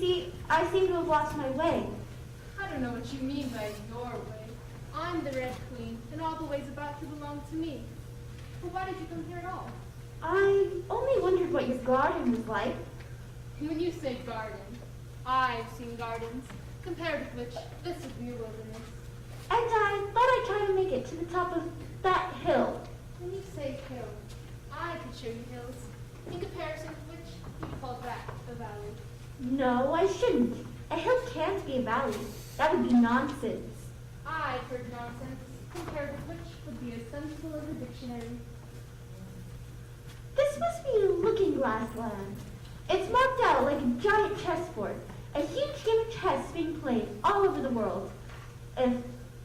see, I seem to have lost my way. I don't know what you mean by your way. I'm the Red Queen, and all the ways about to belong to me. But why did you come here at all? I only wondered what your garden was like. When you say garden, I've seen gardens, compared with which this would be a wilderness. And I thought I'd try to make it to the top of that hill. When you say hill, I could show you hills, in comparison with which you'd call that a valley. No, I shouldn't. A hill can't be a valley. That would be nonsense. I've heard nonsense, compared with which would be as sensible as a dictionary. This must be Looking Glass Land. It's marked out like a giant chessboard, a huge game of chess being played all over the world. If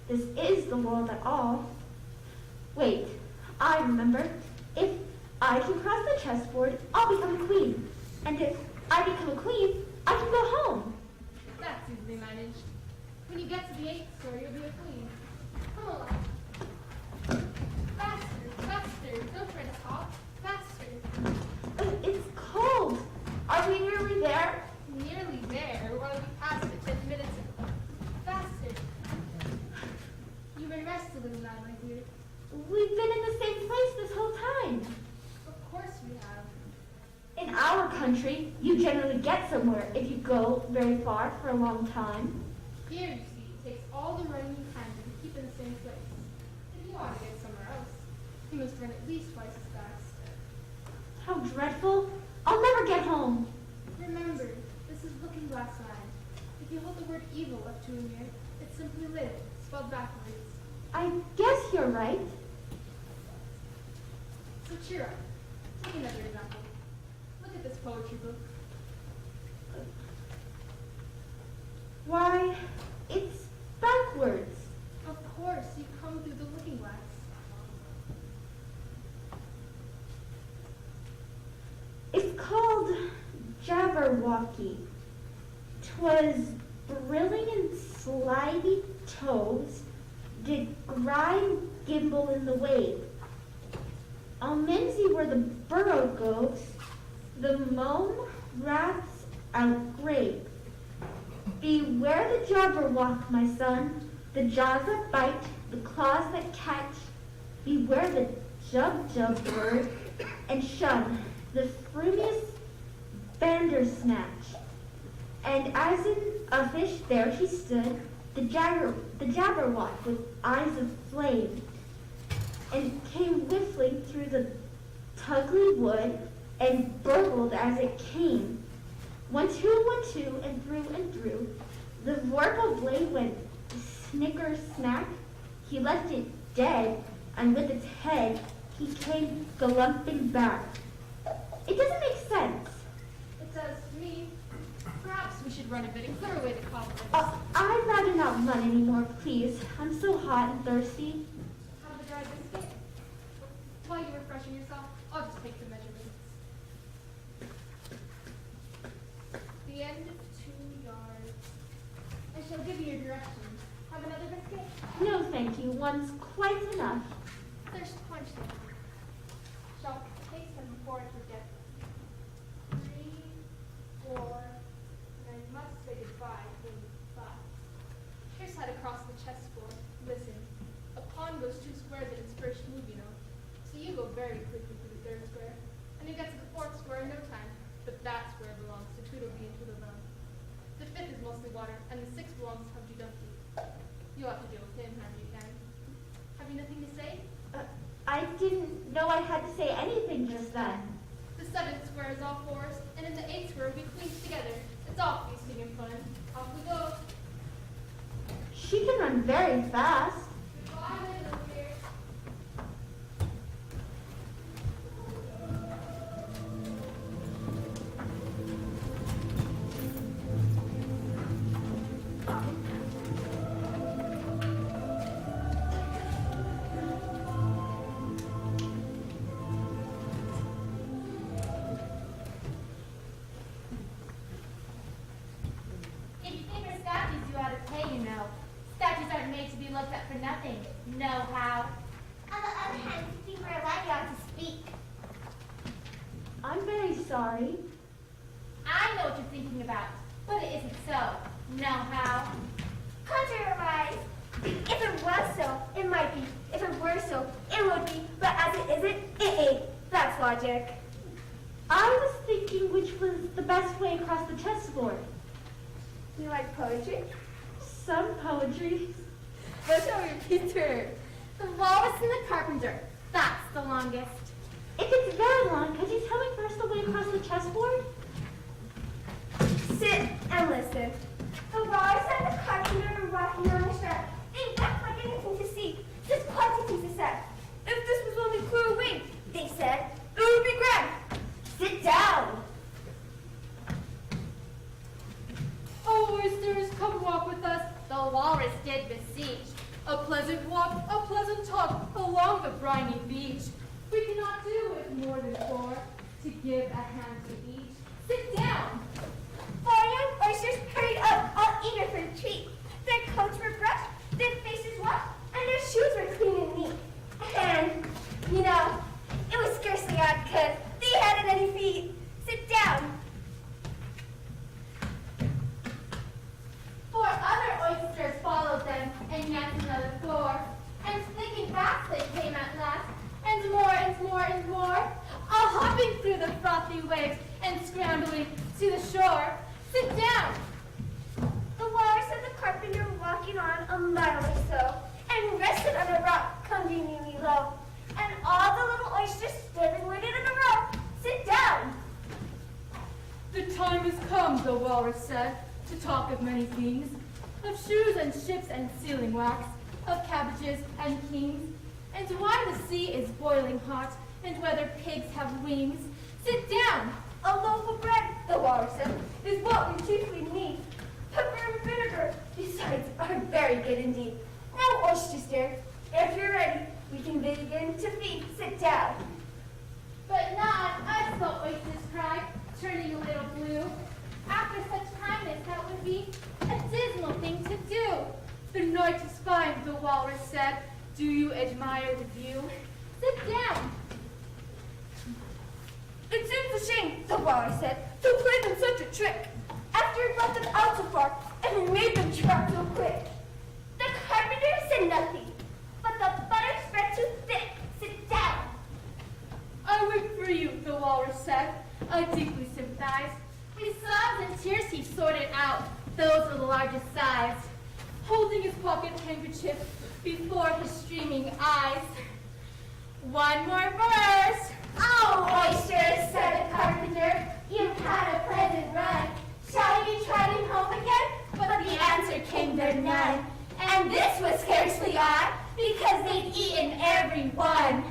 this is the world at all. Wait, I remember. If I can cross the chessboard, I'll become a queen. And if I become a queen, I can go home. That's easily managed. When you get to the 8th story, you'll be a queen. Come along. Faster, faster. Don't try to hop. Faster. It's cold. Are we nearly there? Nearly there, or we passed it 10 minutes ago. Faster. You may rest a little now, my dear. We've been in the same place this whole time. Of course we have. In our country, you generally get somewhere if you go very far for a long time. Here, you see, it takes all the running you can to keep in the same place. If you want to get somewhere else, you must run at least twice as fast. How dreadful. I'll never get home. Remember, this is Looking Glass Land. If you hold the word evil up to a mirror, it's simply live, spelled backwards. I guess you're right. So cheer up. Take another example. Look at this poetry book. Why, it's backwards. Of course, you come through the looking glass. It's called Jabberwocky. 'Twas brilling and slidey toes did grind gimble in the wave. Almensy where the burrow goes, the mome rats out grave. Beware the Jabberwock, my son, the jaws that bite, the claws that catch. Beware the jub bird, and shun the frumious bandersnatch. And as in a fish there he stood, the Jabberwock with eyes of flame, and came whiffling through the tugly wood, and burbled as it came. 1, 2, 1, 2, and through. The vorpal blade went snicker snack. He left it dead, and with its head he came galumping back. It doesn't make sense. It does to me. Perhaps we should run a bit and clear away the cobwebs. I'd rather not run anymore, please. I'm so hot and thirsty. Have a dry biscuit? While you're refreshing yourself, I'll just take the measurements. The end of 2 yards. I shall give you your directions. Have another biscuit? No, thank you. One's quite enough. There's punch there. Shall taste them before I forget. 3, 4, and I must say goodbye in 5. Here's how to cross the chessboard. Listen, a pawn goes 2 squares in its first move, you know. So you go very quickly through the 3rd square, and you get to the 4th square in no time. But that's where it belongs to Tweedledee and Tweedledum. The 5th is mostly water, and the 6th belongs to Humpty Dumpty. You'll have to deal with him, have you, can? Have you nothing to say? I didn't know I had to say anything just then. The 7th square is all fours, and in the 8th square we queens together. It's all feasting and fun. Off we go. She can run very fast. Goodbye, my little dear. If you think her statues you ought to pay, you know. Statues aren't made to be looked at for nothing. Know how? On the other hand, if you were alive, you ought to speak. I'm very sorry. I know what you're thinking about. But it isn't so. Know how? Contrariwise, if it was so, it might be. If it were so, it would be. But as it isn't, it ain't. That's logic. I was thinking which was the best way across the chessboard. You like poetry? Some poetry. What's your repeater? The walrus and the carpenter. That's the longest. If it's very long, could you tell me first the way across the chessboard? Sit and listen. The walrus and the carpenter were walking on the strand. They weren't like anything to see, just quantities said. If this was only clear wind, they said, it would be grand. Sit down. Oh, oysters, come walk with us. The walrus did beseech. A pleasant walk, a pleasant talk along the briny beach. We cannot do with more than four to give a hand to each. Sit down. Four young oysters hurried up, all eager for the treat. Their coats were brushed, their faces washed, and their shoes were clean and neat. And, you know, it was scarcely odd because they hadn't any feet. Sit down. Four other oysters followed them, and yet another four. And sticking fast they came at last, and more and more and more, all hopping through the frothy waves and scrambling to the shore. Sit down. The walrus and the carpenter were walking on a mile or so, and rested on a rock conveniently low. And all the little oysters stood and waited in a row. Sit down. The time has come, the walrus said, to talk of many things, of shoes and ships and sealing wax, of cabbages and kings, and why the sea is boiling hot, and whether pigs have wings. Sit down. A loaf of bread, the walrus said, is what we chiefly need. Pepper and vinegar, besides, are very good indeed. Now, oysters dear, if you're ready, we can begin to feed. Sit down. But not us, the oysters cried, turning a little blue. After such kindness, that would be a dismal thing to do. The night is fine, the walrus said. Do you admire the view? Sit down. It seems a shame, the walrus said, to play them such a trick. After it brought them out so far, and it made them trot so quick. The carpenter said nothing, but the butter spread too thick. Sit down. I wait for you, the walrus said. I deeply sympathize. His sobs and tears he sorted out, those of the largest size. Holding his pocket handkerchief before his streaming eyes. One more verse. Oh, oysters, said the carpenter, you've had a pleasant run. Shall we try them home again? But the answer came there none. And this was scarcely odd, because they'd eaten every one.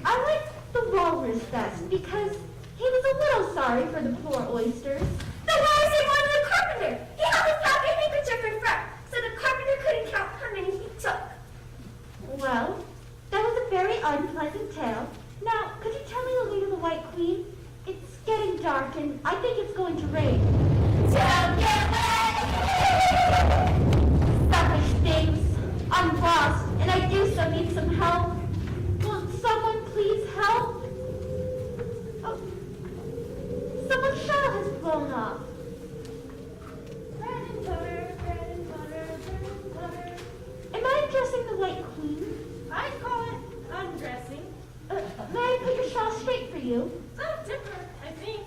I liked the walrus best because he was a little sorry for the poor oysters. The walrus had wanted the carpenter. He held his pocket handkerchief in front, so the carpenter couldn't count how many he took. Well, that was a very unpleasant tale. Now, could you tell me the way to the White Queen? It's getting dark and I think it's going to rain. Don't get wet! Selfish things. I'm lost and I do so need some help. Will someone please help? Oh, someone's shell has blown off. Bread and butter, bread and butter, bread and butter. Am I addressing the White Queen? I'd call it undressing. May I put your shawl straight for you? Some different, I think.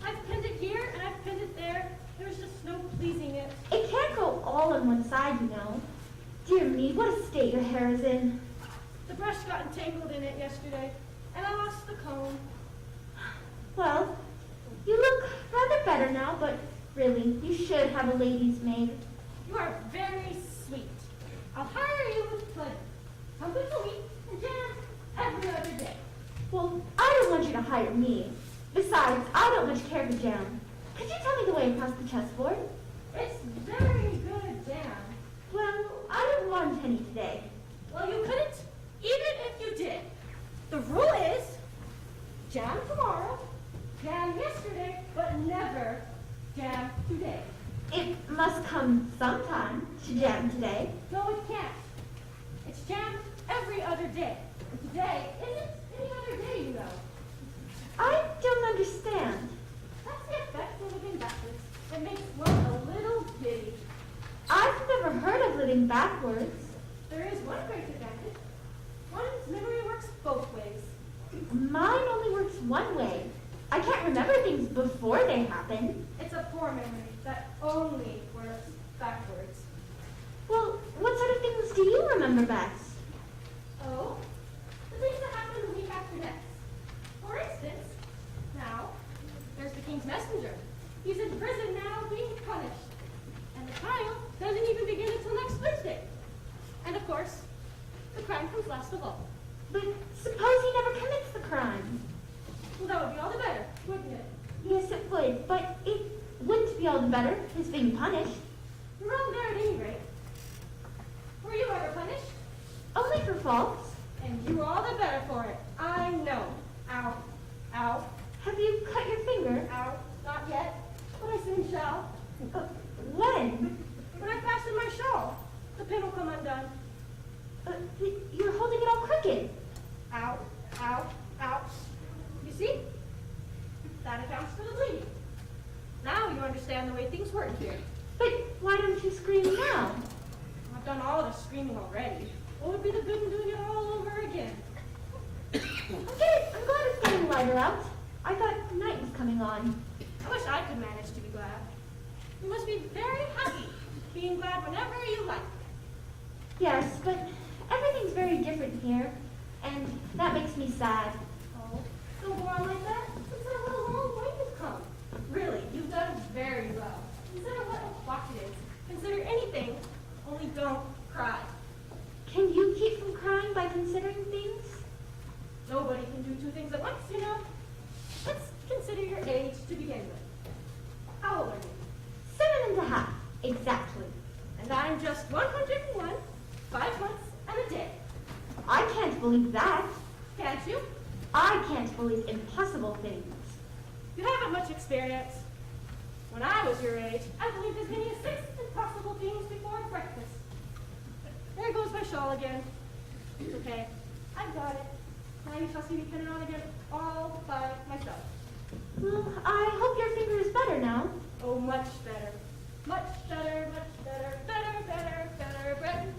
I've pinned it here and I've pinned it there. There's just no pleasing it. It can't go all on one side, you know. Dear me, what a state your hair is in. The brush got entangled in it yesterday, and I lost the comb. Well, you look rather better now, but really, you should have a lady's maid. You are very sweet. I'll hire you with pleasure. Come with a week and jam every other day. Well, I don't want you to hire me. Besides, I don't much care for jam. Could you tell me the way across the chessboard? It's very good jam. Well, I don't want any today. Well, you couldn't, even if you did. The rule is, jam tomorrow, jam yesterday, but never jam today. It must come sometime to jam today. No, it can't. It's jam every other day. And today isn't any other day, you know. I don't understand. That's the effect of living backwards. It makes one a little giddy. I've never heard of living backwards. There is one great advantage. One's memory works both ways. Mine only works one way. I can't remember things before they happen. It's a poor memory that only works backwards. Well, what sort of things do you remember best? Oh, the things that happen the week after next. For instance, now, there's the king's messenger. He's in prison now being punished. And the trial doesn't even begin until next Wednesday. And of course, the crime comes last of all. But suppose he never commits the crime. Well, that would be all the better, wouldn't it? Yes, it would, but it wouldn't be all the better, his being punished. You're wrong there at any rate. Were you ever punished? Only for faults. And you were all the better for it. I know. Ow. Ow. Have you cut your finger? Ow. Not yet, but I soon shall. When? When I fasten my shawl, the pin will come undone. You're holding it all crooked. Ow. Ow. Ow. You see? That accounts for the bleeding. Now you understand the way things work here. But why don't you scream now? I've done all the screaming already. What would be the good in doing it all over again? I'm glad it's getting lighter out. I thought night was coming on. I wish I could manage to be glad. You must be very happy, being glad whenever you like. Yes, but everything's very different here, and that makes me sad. Oh, don't go on like that. Consider what a long way you've come. Really, you've done very well. Consider what a watch it is. Consider anything, only don't cry. Can you keep from crying by considering things? Nobody can do two things at once, you know. Let's consider your age to begin with. How old are you? 7.5, exactly. And I'm just 101, 5 months, and a day. I can't believe that. Can't you? I can't believe impossible things. You haven't much experience. When I was your age, I believed as many as 6 impossible things before breakfast. There goes my shawl again. It's okay. I've got it. Now you shall see me pin it on again all by myself. Well, I hope your finger is better now. Oh, much better. Much better, much better, better, better, better, better,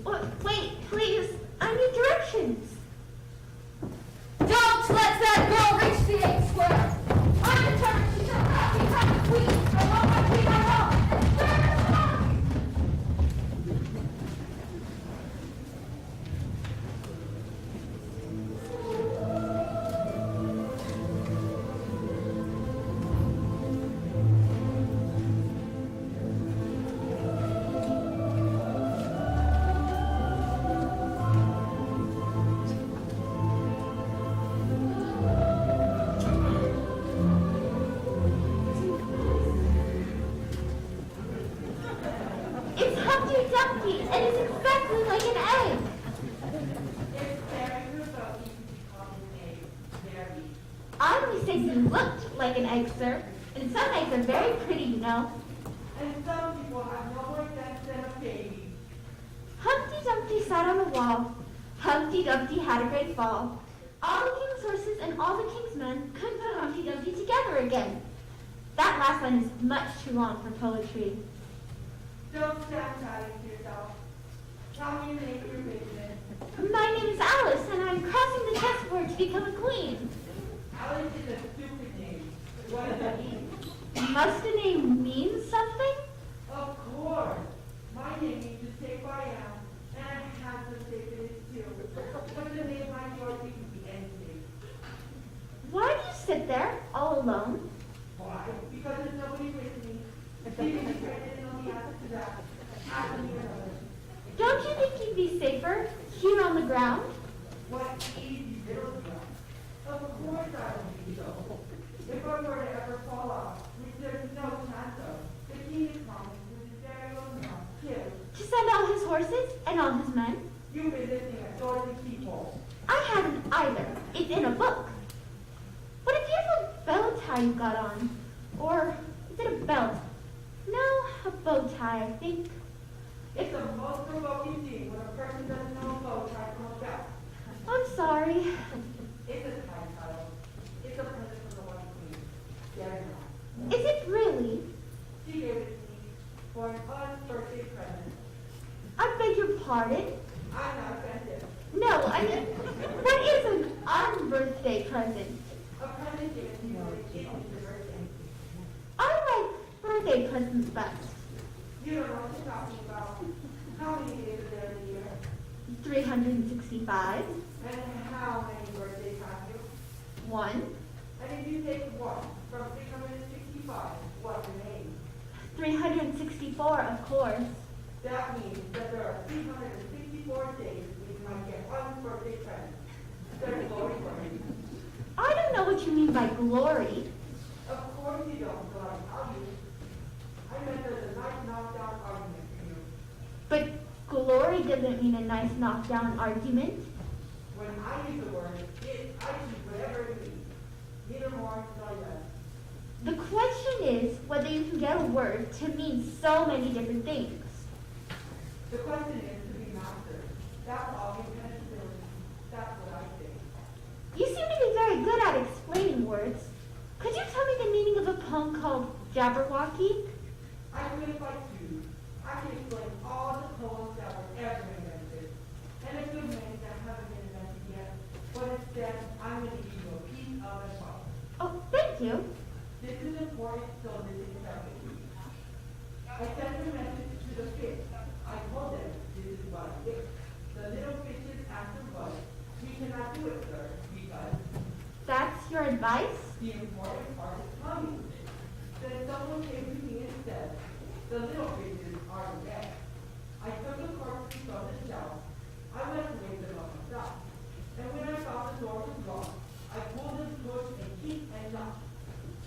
better. Wait, please. I need directions. Don't let that girl reach the 8 square. I'm determined she shall not become the queen. I want my queen, I want. And where is mine? It's Humpty Dumpty, and it's exactly like an egg. It's very good of you to call an egg. Very. I always say he looked like an egg, sir. And some eggs are very pretty, you know. And some people have no more sense than a baby. Humpty Dumpty sat on the wall. Humpty Dumpty had a great fall. All the king's horses and all the king's men couldn't put Humpty Dumpty together again. That last line is much too long for poetry. Don't stand silent to yourself. Tell me your name, your business. My name is Alice, and I'm crossing the chessboard to become a queen. Alice is a stupid name. What does that mean? Must a name mean something? Of course. My name means to say I am, and I have to say it is too. But the name like yours could be anything. Why do you sit there, all alone? Why? Because there's nobody with me. Even if I didn't know the answer to that. Ask me another. Don't you think you'd be safer here on the ground? What easy little job. Of course I would be so. If I were to ever fall off, which there's no chance of, the king is promised with his very own mouth, too. To send all his horses and all his men? You've been listening at doors and keyholes. I haven't either. It's in a book. What if you have a bow tie you got on? Or is it a belt? No, a bow tie, I think. It's the most provoking thing when a person doesn't know sorry. It's a time title. It's a present from the White Queen. There you go. Is it really? She gave it to me for an birthday present. I beg your pardon? I'm not offended. No, I mean, what is an unbirthday present? A present given to you on the birthday. I like birthday presents best. You don't know what you're talking about. How many days are there in a year? 365. And how many birthdays have you? 1. And if you take 1 from 365, what remains? 364, of course. That means that there are 364 days when you might get 1 birthday present. There's glory for you. I don't know what you mean by glory. Of course you don't, but I'll tell you. I meant there's a nice knockdown argument for you. But glory doesn't mean a nice knockdown argument. When I use the word, I use whatever it means. Neither more nor less. The question is whether you can get a word to mean so many different things. The question is to be mastered. That's all impenetrability. That's what I think. You seem to be very good at explaining words. Could you tell me the meaning of a poem called Jabberwocky? I will if I choose. I can explain all the poems that were ever invented. And a good many that haven't been invented yet. But instead, I'm going to give you a piece of advice. Oh, thank you. This is important, so listen carefully. I sent a message to the fish. I told them this is what I did. The little fishes answered what? We cannot do it, sir, because That's your advice? the important part is coming. Then someone came to me and said, the little fishes are dead. I took the corpses from the shelf. I went to wake them up myself. And when I found the door was locked, I pulled and pushed and kicked and knocked.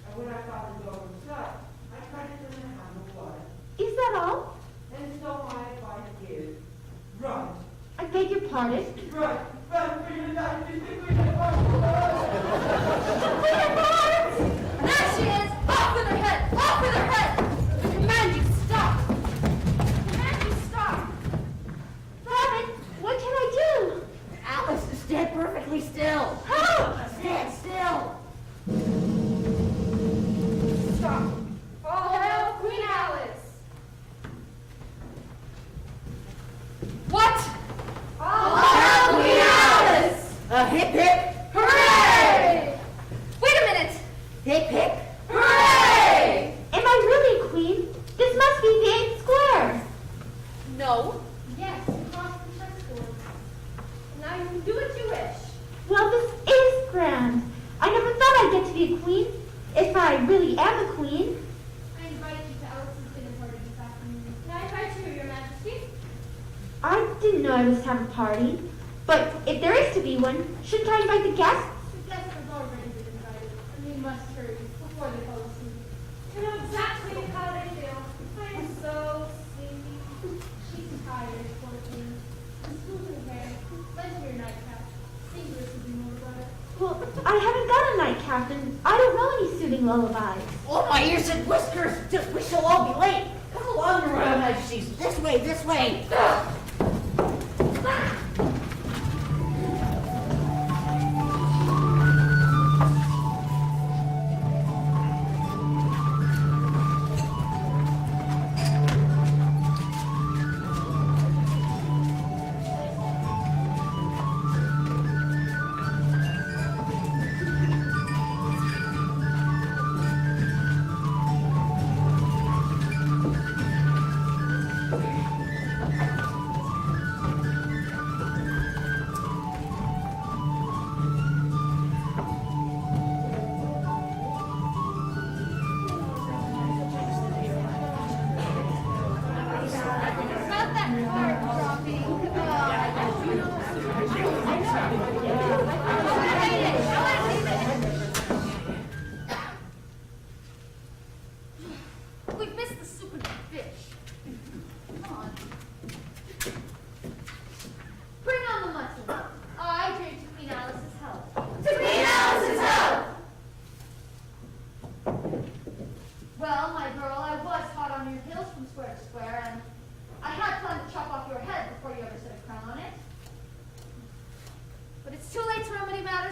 And when I found the door was shut, I tried to turn the handle water. Is that all? And so my advice is, run. I beg your pardon? Run, run for your life, it's the Queen of There she is! Off with her head! Off with her head! I command you, stop! I command you, stop! Robin, what can I do? Alice, stand perfectly still. How? Stand still. Stop! All hail Queen Alice! What? All hail Queen Alice! Hip hip, Hooray! Wait a minute! hip hip. Hooray! Am I really a queen? This must be the 8th square. No. Yes, across the chessboard. Now you can do what you wish. Well, this is grand. I never thought I'd get to be a queen, if I really am a queen. I invite you to Alice's dinner party this afternoon. May I invite you, Your Majesty? I didn't know I was to have a party, but if there is to be one, shouldn't I invite the guests? The guests have already been invited, and we must hurry before they fall asleep. You know exactly how they feel. I am so sleepy. She's tired, poor thing. And smoothing hair, lend her your nightcap. English would be more about it. Well, I haven't got a nightcap, and I don't know any soothing lullabies. Oh, my ears and whiskers. Just, we shall all be late. Come along, Your Royal Majesties. This way, this way.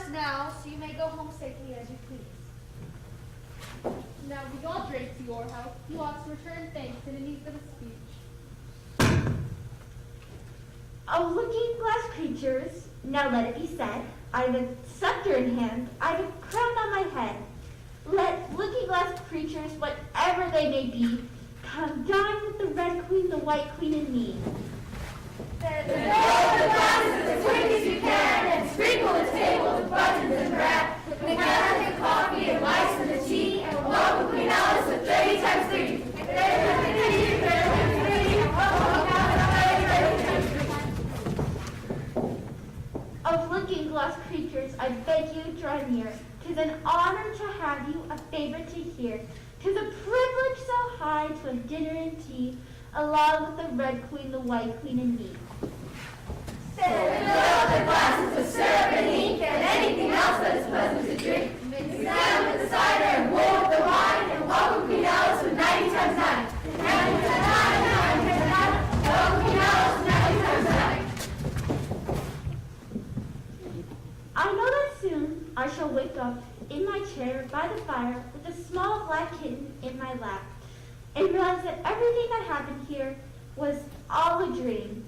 pass now, so you may go home safely as you please. Now we all drink to your health. You ought to return thanks in a need for the speech. Oh, looking glass creatures, now let it be said, I've a scepter in hand, I've a crown on my head. Let looking glass creatures, whatever they may be, come dine with the red queen, the white queen, and me. Then fill the glasses as quick as you can, and sprinkle the table with buttons and bread, McAfee and coffee and mice and the tea, and welcome Queen Alice with 30 times 3. Of looking glass creatures, I beg you draw near. 'Tis an honor to have you, a favor to hear. 'Tis a privilege so high to have dinner and tea, along with the red queen, the white queen, and me. Then fill the glasses with syrup and ink, and anything else that is pleasant to drink. Mix them with the cider and wool with the wine, and welcome Queen Alice with 90 times 9. 90 times 9, 90 times 9, welcome Queen Alice with 90 times 9. I know that soon I shall wake up in my chair by the fire with a small black kitten in my lap and realize that everything that happened here was all a dream.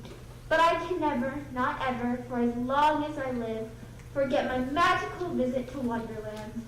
But I can never, not ever, for as long as I live, forget my magical visit to Wonderland.